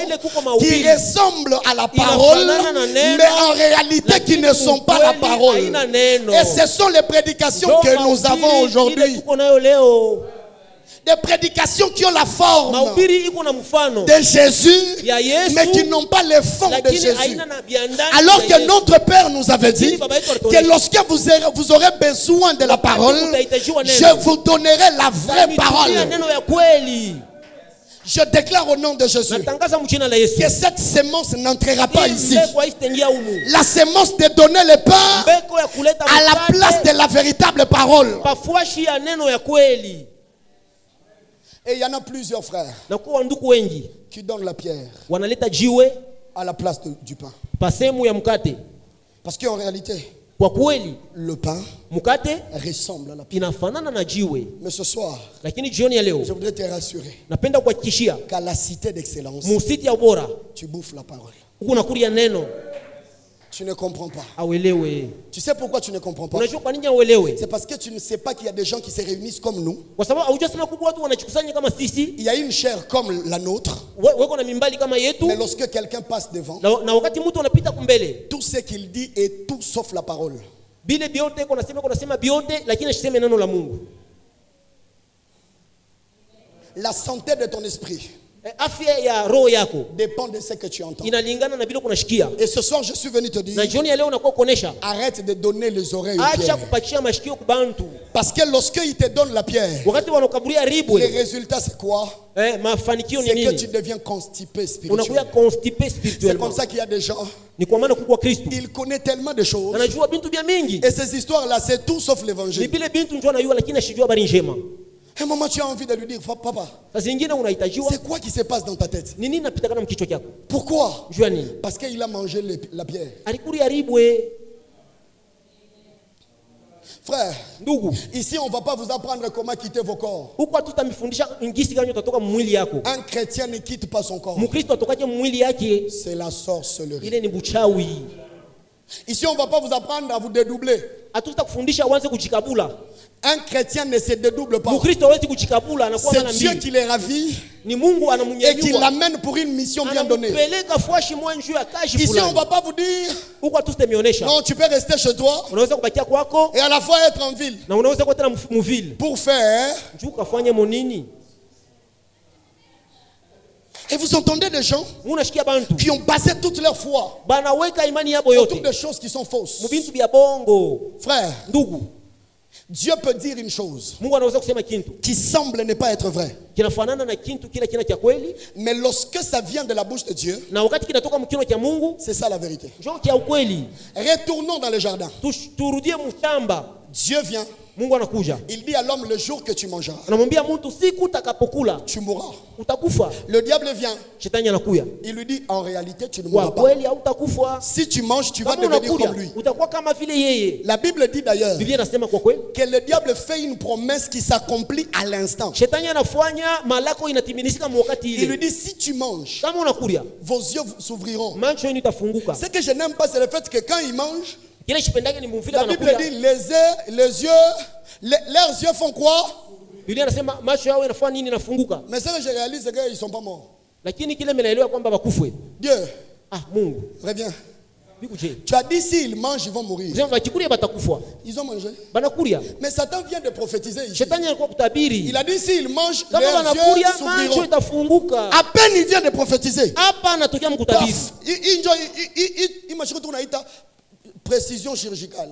qui ressemblent à la parole, mais en réalité qui ne sont pas la parole. Et ce sont les prédications que nous avons aujourd'hui. Des prédications qui ont la forme de Jésus, mais qui n'ont pas le fond de Jésus. Alors que notre Père nous avait dit que lorsque vous aurez besoin de la parole, je vous donnerai la vraie parole. Je déclare au nom de Jésus que cette sémence n'entrera pas ici. La sémence de donner le pain à la place de la véritable parole. Et il y en a plusieurs frères qui donnent la pierre à la place du pain. Parce qu'en réalité, le pain ressemble à la pierre. Mais ce soir, je voudrais te rassurer qu'à la cité d'excellence, tu bouffes la parole. Tu ne comprends pas. Tu sais pourquoi tu ne comprends pas? C'est parce que tu ne sais pas qu'il y a des gens qui se réunissent comme nous. Il y a une chair comme la nôtre. Mais lorsque quelqu'un passe devant, tout ce qu'il dit est tout sauf la parole. La santé de ton esprit dépend de ce que tu entends. Et ce soir, je suis venu te dire, arrête de donner les oreilles aux pierres. Parce que lorsqu'il te donne la pierre, le résultat c'est quoi? C'est que tu deviens constipé spirituellement. C'est comme ça qu'il y a des gens, ils connaissent tellement de choses, et ces histoires-là, c'est tout sauf l'évangile. Un moment, tu as envie de lui dire, papa, c'est quoi qui se passe dans ta tête? Pourquoi? Parce qu'il a mangé la pierre. Frère, ici on ne va pas vous apprendre comment quitter vos corps. Un chrétien ne quitte pas son corps. C'est la sorcellerie. Ici, on ne va pas vous apprendre à vous dédoubler. Un chrétien ne se dédouble pas. C'est Dieu qui les ravit et qui l'amène pour une mission bien donnée. Ici, on ne va pas vous dire non, tu peux rester chez toi et à la fois être en ville pour faire. Et vous entendez des gens qui ont basé toute leur foi autour des choses qui sont fausses. Frère, Dieu peut dire une chose qui semble ne pas être vraie. Mais lorsque ça vient de la bouche de Dieu, c'est ça la vérité. Retournons dans le jardin. Dieu vient. Il dit à l'homme, le jour que tu mangeras, tu mourras. Le diable vient. Il lui dit, en réalité, tu ne mourras pas. Si tu manges, tu vas devenir comme lui. La Bible dit d'ailleurs que le diable fait une promesse qui s'accomplit à l'instant. Il lui dit, si tu manges, vos yeux s'ouvriront. Ce que je n'aime pas, c'est le fait que quand il mange, la Bible dit leurs yeux font quoi? Mais ce que je réalise, c'est qu'ils ne sont pas morts. Dieu, reviens. Tu as dit s'ils mangent, ils vont mourir. Ils ont mangé. Mais Satan vient de prophétiser ici. Il a dit s'ils mangent, leurs yeux s'ouvriront. À peine il vient de prophétiser. Précision chirurgicale.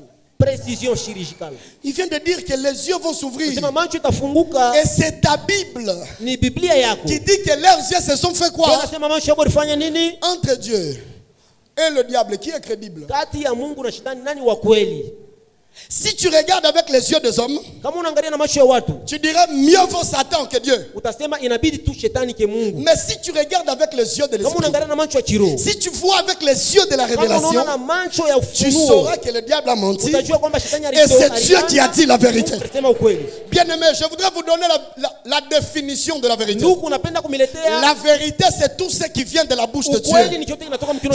Il vient de dire que les yeux vont s'ouvrir. Et c'est ta Bible qui dit que leurs yeux se sont fait quoi? Entre Dieu et le diable, qui est crédible? Si tu regardes avec les yeux des hommes, tu dirais mieux vaut Satan que Dieu. Mais si tu regardes avec les yeux de l'esprit, si tu vois avec les yeux de la révélation, tu sauras que le diable a menti et c'est Dieu qui a dit la vérité. Bien aimé, je voudrais vous donner la définition de la vérité. La vérité, c'est tout ce qui vient de la bouche de Dieu.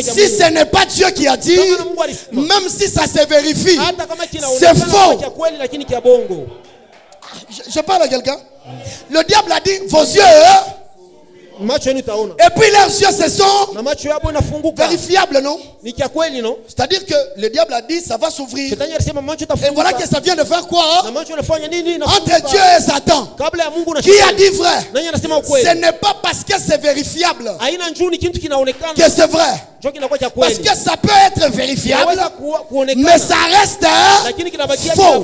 Si ce n'est pas Dieu qui a dit, même si ça se vérifie, c'est faux. Je parle à quelqu'un. Le diable a dit vos yeux. Et puis leurs yeux se sont vérifiables, non? C'est-à-dire que le diable a dit ça va s'ouvrir. Et voilà que ça vient de faire quoi? Entre Dieu et Satan. Qui a dit vrai? Ce n'est pas parce que c'est vérifiable que c'est vrai. Parce que ça peut être vérifiable, mais ça reste faux.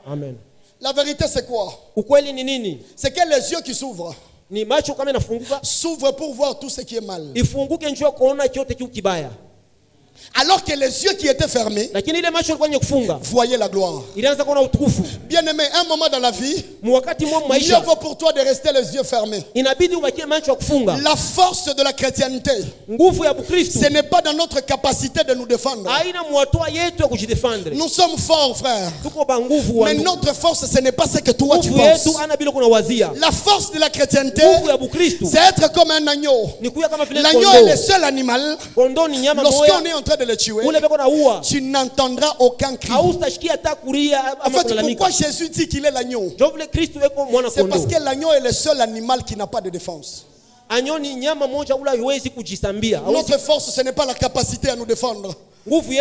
Amen. La vérité, c'est quoi? C'est que les yeux qui s'ouvrent s'ouvrent pour voir tout ce qui est mal. Alors que les yeux qui étaient fermés voyaient la gloire. Bien aimé, un moment dans la vie, mieux vaut pour toi de rester les yeux fermés. La force de la chrétienté, ce n'est pas dans notre capacité de nous défendre. Nous sommes forts, frères. Mais notre force, ce n'est pas ce que toi tu penses. La force de la chrétienté, c'est être comme un agneau. L'agneau est le seul animal, lorsqu'on est en train de le tuer, tu n'entendras aucun cri. En fait, pourquoi Jésus dit qu'il est l'agneau? C'est parce que l'agneau est le seul animal qui n'a pas de défense. Notre force, ce n'est pas la capacité à nous défendre. L'église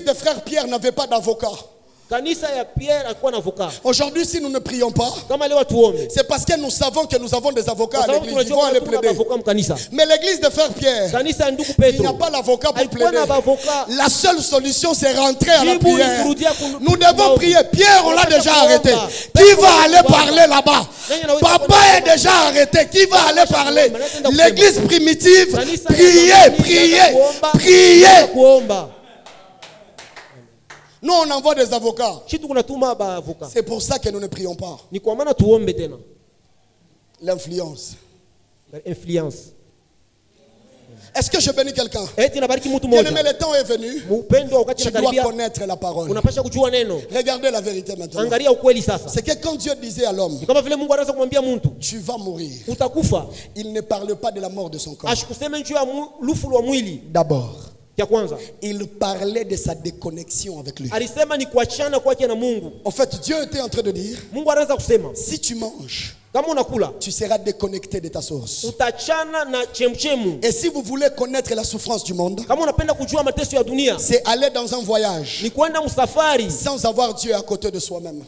de frère Pierre n'avait pas d'avocat. Aujourd'hui, si nous ne prions pas, c'est parce que nous savons que nous avons des avocats à l'église. Ils vont aller plaider. Mais l'église de frère Pierre, il n'y a pas l'avocat pour plaider. La seule solution, c'est rentrer à la prière. Nous devons prier. Pierre, on l'a déjà arrêté. Qui va aller parler là-bas? Papa est déjà arrêté. Qui va aller parler? L'église primitive, priez. Nous, on envoie des avocats. C'est pour ça que nous ne prions pas. L'influence. Est-ce que je bénis quelqu'un? Bien-aimé, le temps est venu. Tu dois connaître la parole. Regardez la vérité maintenant. C'est que quand Dieu disait à l'homme, tu vas mourir, il ne parle pas de la mort de son corps. D'abord, il parlait de sa déconnexion avec lui. En fait, Dieu était en train de dire, si tu manges, tu seras déconnecté de ta source. Et si vous voulez connaître la souffrance du monde, c'est aller dans un voyage sans avoir Dieu à côté de soi-même.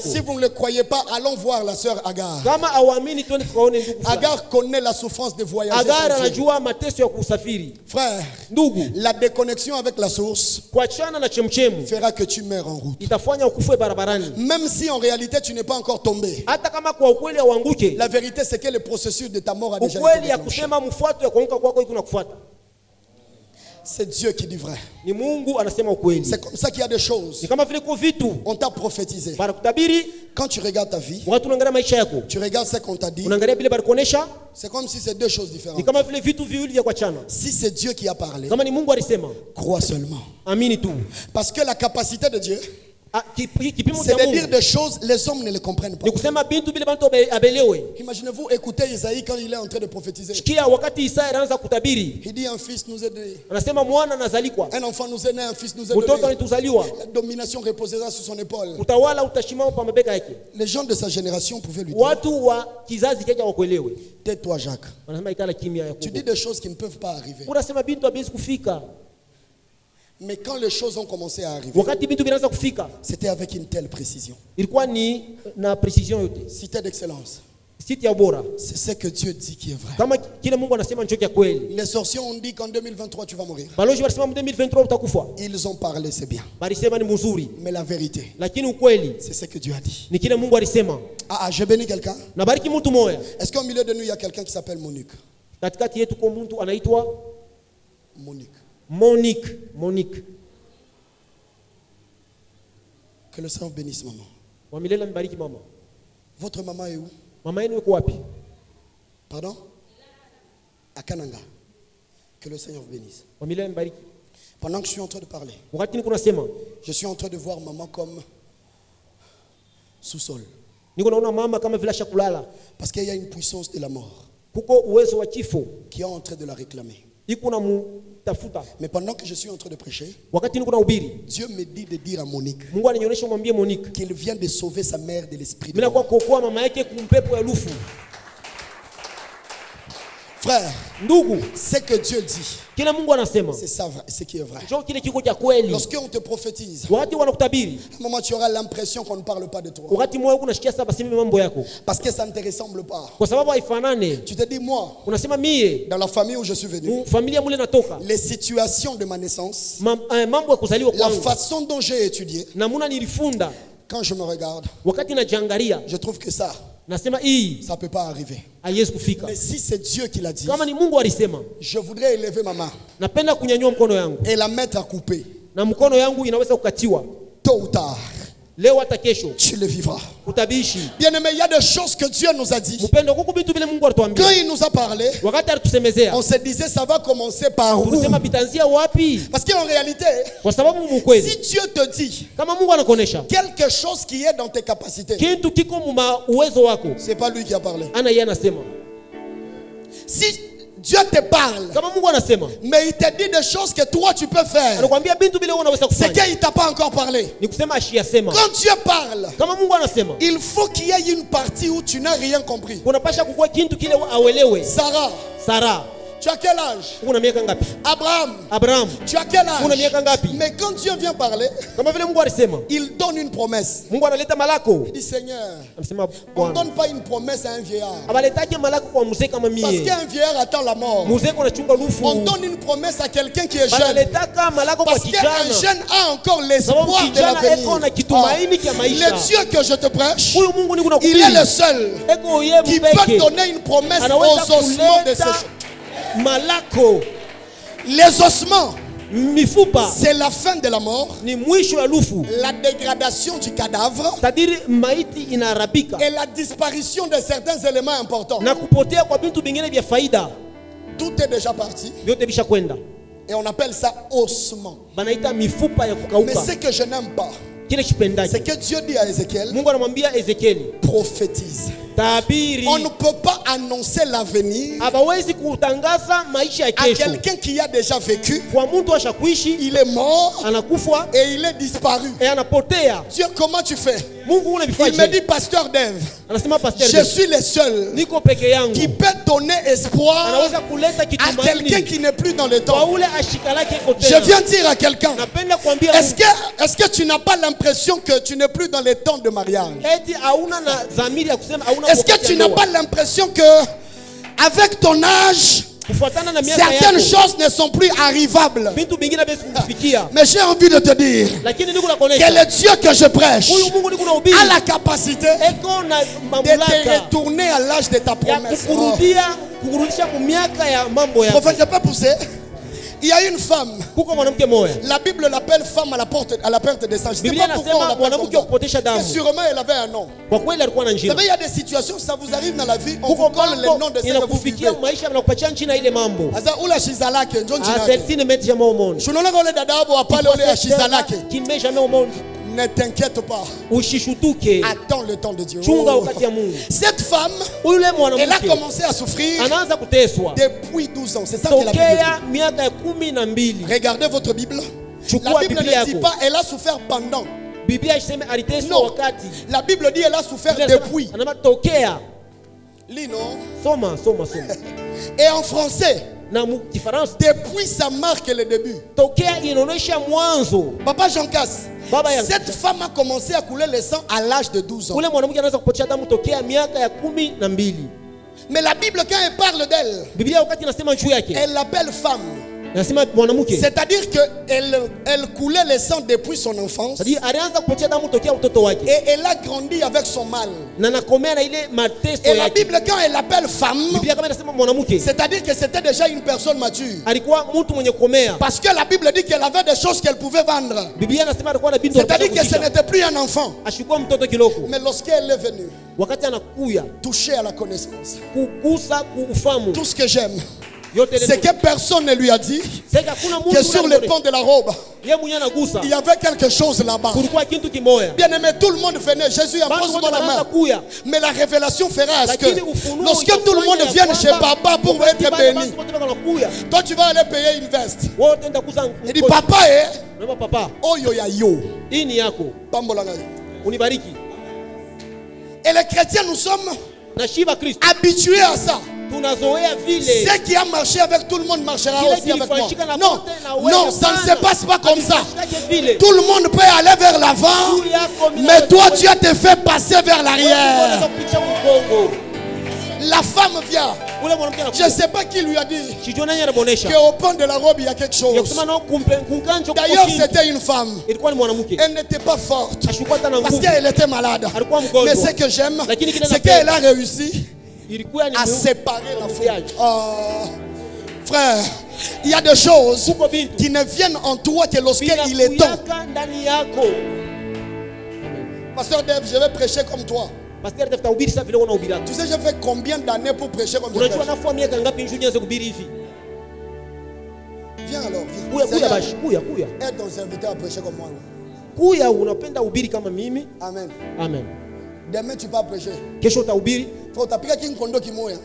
Si vous ne le croyez pas, allons voir la sœur Agar. Agar connaît la souffrance de voyager sans Dieu. Frère, la déconnexion avec la source fera que tu meurs en route. Même si en réalité tu n'es pas encore tombé. La vérité, c'est que le processus de ta mort a déjà été déclenché. C'est Dieu qui dit vrai. C'est comme ça qu'il y a des choses. On t'a prophétisé. Quand tu regardes ta vie, tu regardes ce qu'on t'a dit. C'est comme si c'est deux choses différentes. Si c'est Dieu qui a parlé, crois seulement. Parce que la capacité de Dieu, c'est de dire des choses, les hommes ne les comprennent pas. Imaginez-vous écouter Isaïe quand il est en train de prophétiser. Il dit un fils nous est donné. Un enfant nous est né, un fils nous est donné. La domination reposera sur son épaule. Les gens de sa génération pouvaient lui dire, tais-toi Jacques. Tu dis des choses qui ne peuvent pas arriver. Mais quand les choses ont commencé à arriver, c'était avec une telle précision. Cité d'excellence. C'est ce que Dieu dit qui est vrai. Les sorciers ont dit qu'en 2023 tu vas mourir. Ils ont parlé, c'est bien. Mais la vérité, c'est ce que Dieu a dit. Ah, je bénis quelqu'un. Est-ce qu'au milieu de nous il y a quelqu'un qui s'appelle Monique? Monique. Que le Seigneur bénisse maman. Votre maman est où? Pardon? À Kananga. Que le Seigneur bénisse. Pendant que je suis en train de parler, je suis en train de voir maman comme sous-sol. Parce qu'il y a une puissance de la mort qui est en train de la réclamer. Mais pendant que je suis en train de prêcher, Dieu me dit de dire à Monique qu'il vient de sauver sa mère de l'esprit de mort. Frère, ce que Dieu dit, c'est ça, ce qui est vrai. Lorsqu'on te prophétise, à un moment tu auras l'impression qu'on ne parle pas de toi. Parce que ça ne te ressemble pas. Tu te dis, moi, dans la famille où je suis venu, les situations de ma naissance, la façon dont j'ai étudié, quand je me regarde, je trouve que ça ne peut pas arriver. Mais si c'est Dieu qui l'a dit, je voudrais élever ma main et la mettre à couper. Tôt ou tard, tu le vivras. Bien-aimé, il y a des choses que Dieu nous a dit. Quand il nous a parlé, on se disait ça va commencer par où? Parce qu'en réalité, si Dieu te dit quelque chose qui est dans tes capacités, c'est pas lui qui a parlé. Si Dieu te parle, mais il te dit des choses que toi tu peux faire, c'est qu'il ne t'a pas encore parlé. Quand Dieu parle, il faut qu'il y ait une partie où tu n'as rien compris. Sarah, tu as quel âge? Abraham, tu as quel âge? Mais quand Dieu vient parler, il donne une promesse. Il dit, Seigneur, on ne donne pas une promesse à un vieillard. Parce qu'un vieillard attend la mort. On donne une promesse à quelqu'un qui est jeune. Parce qu'un jeune a encore l'espoir de l'avenir. Le Dieu que je te prêche, il est le seul qui peut donner une promesse aux ossements de ce jeune. Les ossements, c'est la fin de la mort, la dégradation du cadavre et la disparition de certains éléments importants. Tout est déjà parti. Et on appelle ça ossement. Mais ce que je n'aime pas, c'est que Dieu dit à Ézéchiel, prophétise. On ne peut pas annoncer l'avenir à quelqu'un qui a déjà vécu. Il est mort et il est disparu. Dieu, comment tu fais? Il me dit, pasteur Dave, je suis le seul qui peut donner espoir à quelqu'un qui n'est plus dans le temps. Je viens dire à quelqu'un, est-ce que tu n'as pas l'impression que tu n'es plus dans les temps de mariage? Est-ce que tu n'as pas l'impression que avec ton âge, certaines choses ne sont plus arrivables? Mais j'ai envie de te dire que le Dieu que je prêche a la capacité de te retourner à l'âge de ta promesse. Prophète, je peux pousser? Il y a une femme. La Bible l'appelle femme à la perte des sangs. Je ne sais pas pourquoi on l'appelle comme ça. Et sûrement elle avait un nom. Vous savez, il y a des situations, ça vous arrive dans la vie, on vous colle les noms de ce que vous vivez. Ne t'inquiète pas. Attends le temps de Dieu. Cette femme, elle a commencé à souffrir depuis 12 ans. C'est ça que la Bible dit. Regardez votre Bible. La Bible ne dit pas elle a souffert pendant. Non. La Bible dit elle a souffert depuis. Lino. Et en français, depuis ça marque le début. Papa Jean Casse, cette femme a commencé à couler le sang à l'âge de 12 ans. Mais la Bible, quand elle parle d'elle, elle l'appelle femme. C'est-à-dire qu'elle coulait le sang depuis son enfance. Et elle a grandi avec son mal. Et la Bible, quand elle l'appelle femme, c'est-à-dire que c'était déjà une personne mature. Parce que la Bible dit qu'elle avait des choses qu'elle pouvait vendre. C'est-à-dire que ce n'était plus un enfant. Mais lorsqu'elle est venue toucher à la connaissance, tout ce que j'aime, c'est que personne ne lui a dit que sur le pont de la robe, il y avait quelque chose là-bas. Bien aimé, tout le monde venait. Jésus impose-moi la main. Mais la révélation fera à ce que lorsque tout le monde vienne chez papa pour être béni, toi tu vas aller payer une veste. Il dit papa, oh yo ya yo. Et les chrétiens, nous sommes habitués à ça. Ce qui a marché avec tout le monde marchera aussi avec moi. Non, ça ne se passe pas comme ça. Tout le monde peut aller vers l'avant, mais toi tu as te fait passer vers l'arrière. La femme vient. Je ne sais pas qui lui a dit qu'au pont de la robe il y a quelque chose. D'ailleurs c'était une femme. Elle n'était pas forte parce qu'elle était malade. Mais ce que j'aime, c'est qu'elle a réussi à séparer la femme. Frère, il y a des choses qui ne viennent en toi que lorsqu'il est temps. Pasteur Dave, je vais prêcher comme toi. Tu sais, j'ai fait combien d'années pour prêcher comme je prêche? Viens alors, viens. Aide ton serviteur à prêcher comme moi. Amen. Amen. Demain tu vas prêcher. Faut utapika kinkondo kimoya.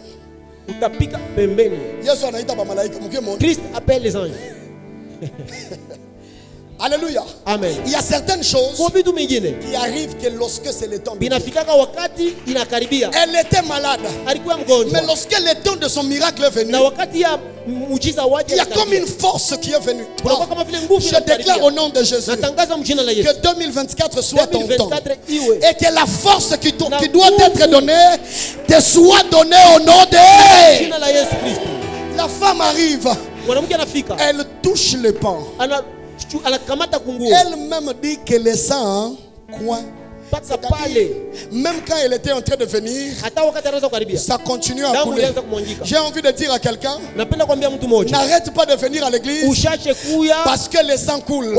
Utapika pembeni. Yesu anaita ba malaika mukemo. Christ appelle les anges. Alléluia. Amen. Il y a certaines choses qui arrivent que lorsque c'est le temps de Dieu. Elle était malade. Mais lorsque le temps de son miracle est venu, il y a comme une force qui est venue. Je déclare au nom de Jésus que 2024 soit ton temps. Et que la force qui doit être donnée te soit donnée au nom de... La femme arrive. Elle touche le pan. Elle-même dit que le sang, quoi? Même quand elle était en train de venir, ça continue à couler. J'ai envie de dire à quelqu'un, n'arrête pas de venir à l'église parce que le sang coule.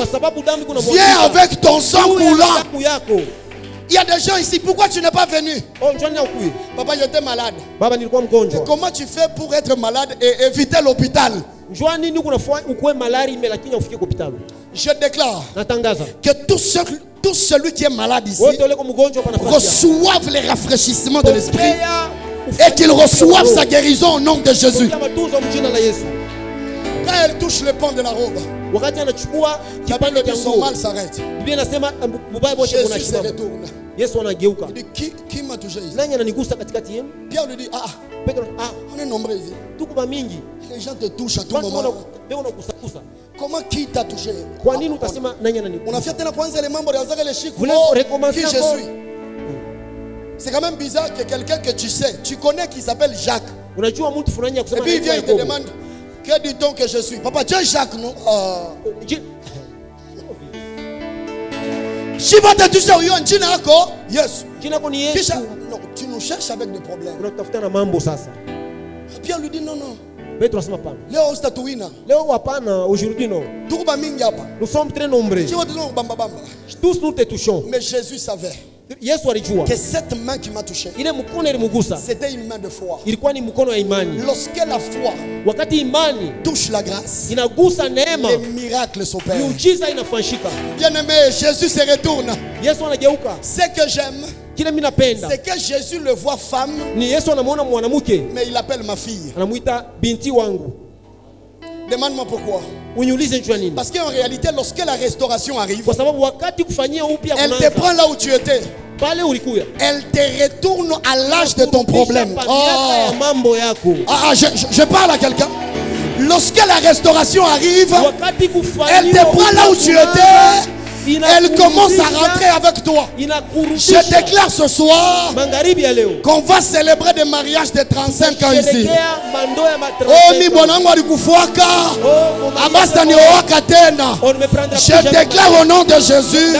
Viens avec ton sang coulant. Il y a des gens ici, pourquoi tu n'es pas venu? Papa, j'étais malade. Et comment tu fais pour être malade et éviter l'hôpital? Je déclare que tout celui qui est malade ici reçoive les rafraîchissements de l'esprit et qu'il reçoive sa guérison au nom de Jésus. Quand elle touche le pan de la robe, la Bible dit son mal s'arrête. Jésus se retourne. Il dit, qui m'a touché ici? Pierre lui dit, on est nombreux ici. Les gens te touchent à tout moment. Comment qui t'a touché? On a fait les membres de les chics. Qui je suis? C'est quand même bizarre que quelqu'un que tu sais, tu connais qui s'appelle Jacques. Et puis il vient, il te demande, que dit-on que je suis? Papa, tu es Jacques, non? Si tu vas te toucher, yes. Non, tu nous cherches avec des problèmes. Pierre lui dit non. Aujourd'hui non. Nous sommes très nombreux. Tous nous te touchons. Mais Jésus savait que cette main qui m'a touché, c'était une main de foi. Lorsque la foi touche la grâce, les miracles s'opèrent. Bien aimé, Jésus se retourne. Ce que j'aime, c'est que Jésus le voit femme, mais il appelle ma fille. Demande-moi pourquoi. Parce qu'en réalité, lorsque la restauration arrive, elle te prend là où tu étais. Elle te retourne à l'âge de ton problème. Je parle à quelqu'un. Lorsque la restauration arrive, elle te prend là où tu étais. Elle commence à rentrer avec toi. Je déclare ce soir qu'on va célébrer des mariages de 35 ans ici. Je déclare au nom de Jésus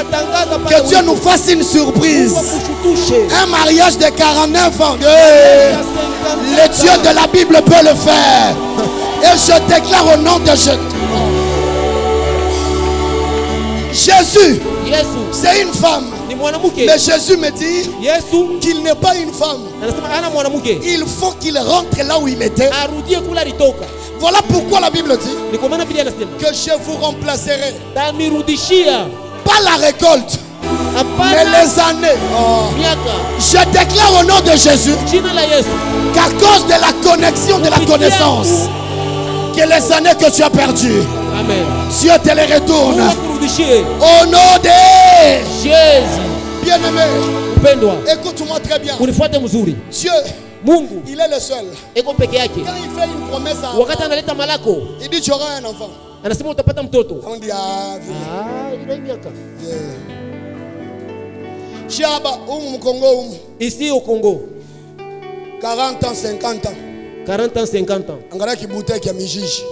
que Dieu nous fasse une surprise. Un mariage de 49 ans. Le Dieu de la Bible peut le faire. Et je déclare au nom de Jésus. Jésus, c'est une femme. Mais Jésus me dit qu'il n'est pas une femme. Il faut qu'il rentre là où il était. Voilà pourquoi la Bible dit que je vous remplacerai. Pas la récolte, mais les années. Je déclare au nom de Jésus qu'à cause de la connexion, de la connaissance, que les années que tu as perdues, Dieu te les retourne. Au nom de Jésus. Bien-aimé, écoute-moi très bien. Dieu, il est le seul. Quand il fait une promesse à il dit tu auras un enfant. On dit ici au Congo, 40 ans, 50 ans. 40 ans, 50 ans. On a qui bouteille qui a mis juge.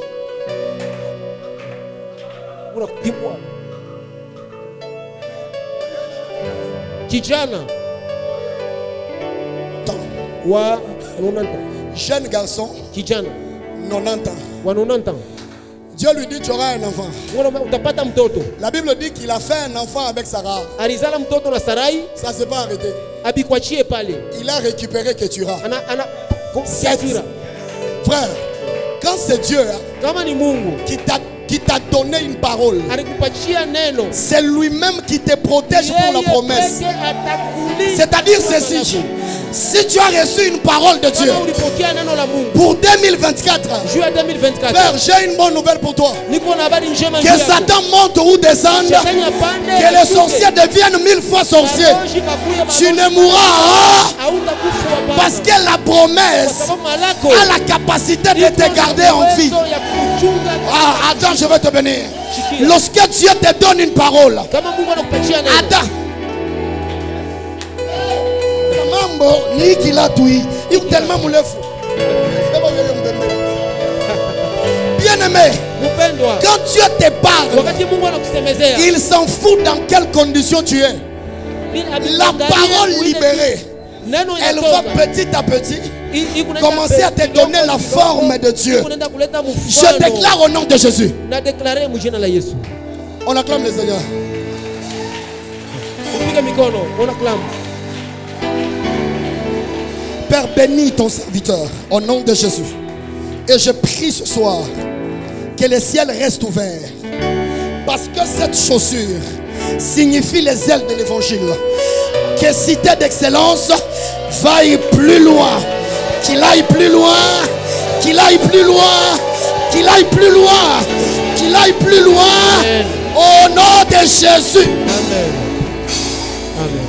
Kijana wa 90 ans. Jeune garçon kijana 90 ans. Wa 90 ans. Dieu lui dit tu auras un enfant. La Bible dit qu'il a fait un enfant avec Sarah. Ça s'est pas arrêté. Il a récupéré Ketura. Frère, quand c'est Dieu qui t'a donné une parole, c'est lui-même qui te protège pour la promesse. C'est-à-dire ceci: si tu as reçu une parole de Dieu pour 2024, frère, j'ai une bonne nouvelle pour toi. Que Satan monte ou descende, que les sorciers deviennent 1000 fois sorciers, tu ne mourras, parce que la promesse a la capacité de te garder en vie. Attends, je vais te bénir. Lorsque Dieu te donne une parole, attends. Ni qu'il a tout, il est tellement moulé fou. Bien-aimé, quand Dieu te parle, il s'en fout dans quelles conditions tu es. La parole libérée, elle va petit à petit commencer à te donner la forme de Dieu. Je déclare au nom de Jésus. On acclame le Seigneur. Père, bénis ton serviteur au nom de Jésus. Et je prie ce soir que les ciels restent ouverts. Parce que cette chaussure signifie les ailes de l'évangile. Que Cité d'Excellence vaille plus loin. Qu'il aille plus loin. Qu'il aille plus loin. Qu'il aille plus loin. Qu'il aille plus loin. Amen. Au nom de Jésus. Amen. Amen.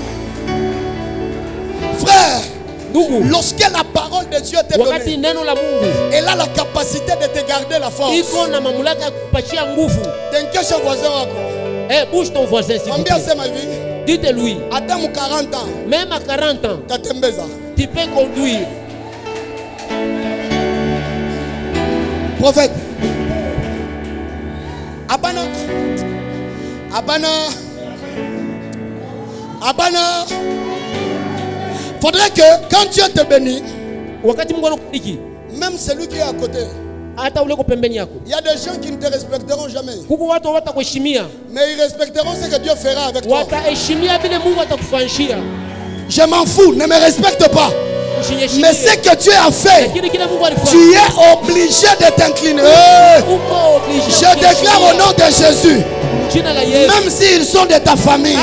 Frère, lorsque la parole de Dieu t'est donnée, elle a la capacité de te garder la force. Bouge ton voisin s'il vous plaît. Dites-lui. Adam 40 ans. Même à 40 ans. Tu peux conduire. Prophète. Abana. Faudrait que quand Dieu te bénit, même celui qui est à côté, il y a des gens qui ne te respecteront jamais. Mais ils respecteront ce que Dieu fera avec toi. Je m'en fous, ne me respecte pas. Mais ce que Dieu a fait, tu es obligé de t'incliner. Je déclare au nom de Jésus, même s'ils sont de ta famille,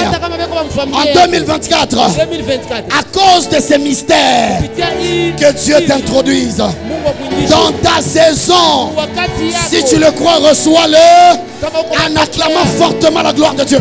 en 2024, à cause de ces mystères, que Dieu t'introduise dans ta saison. Si tu le crois, reçois-le en acclamant fortement la gloire de Dieu.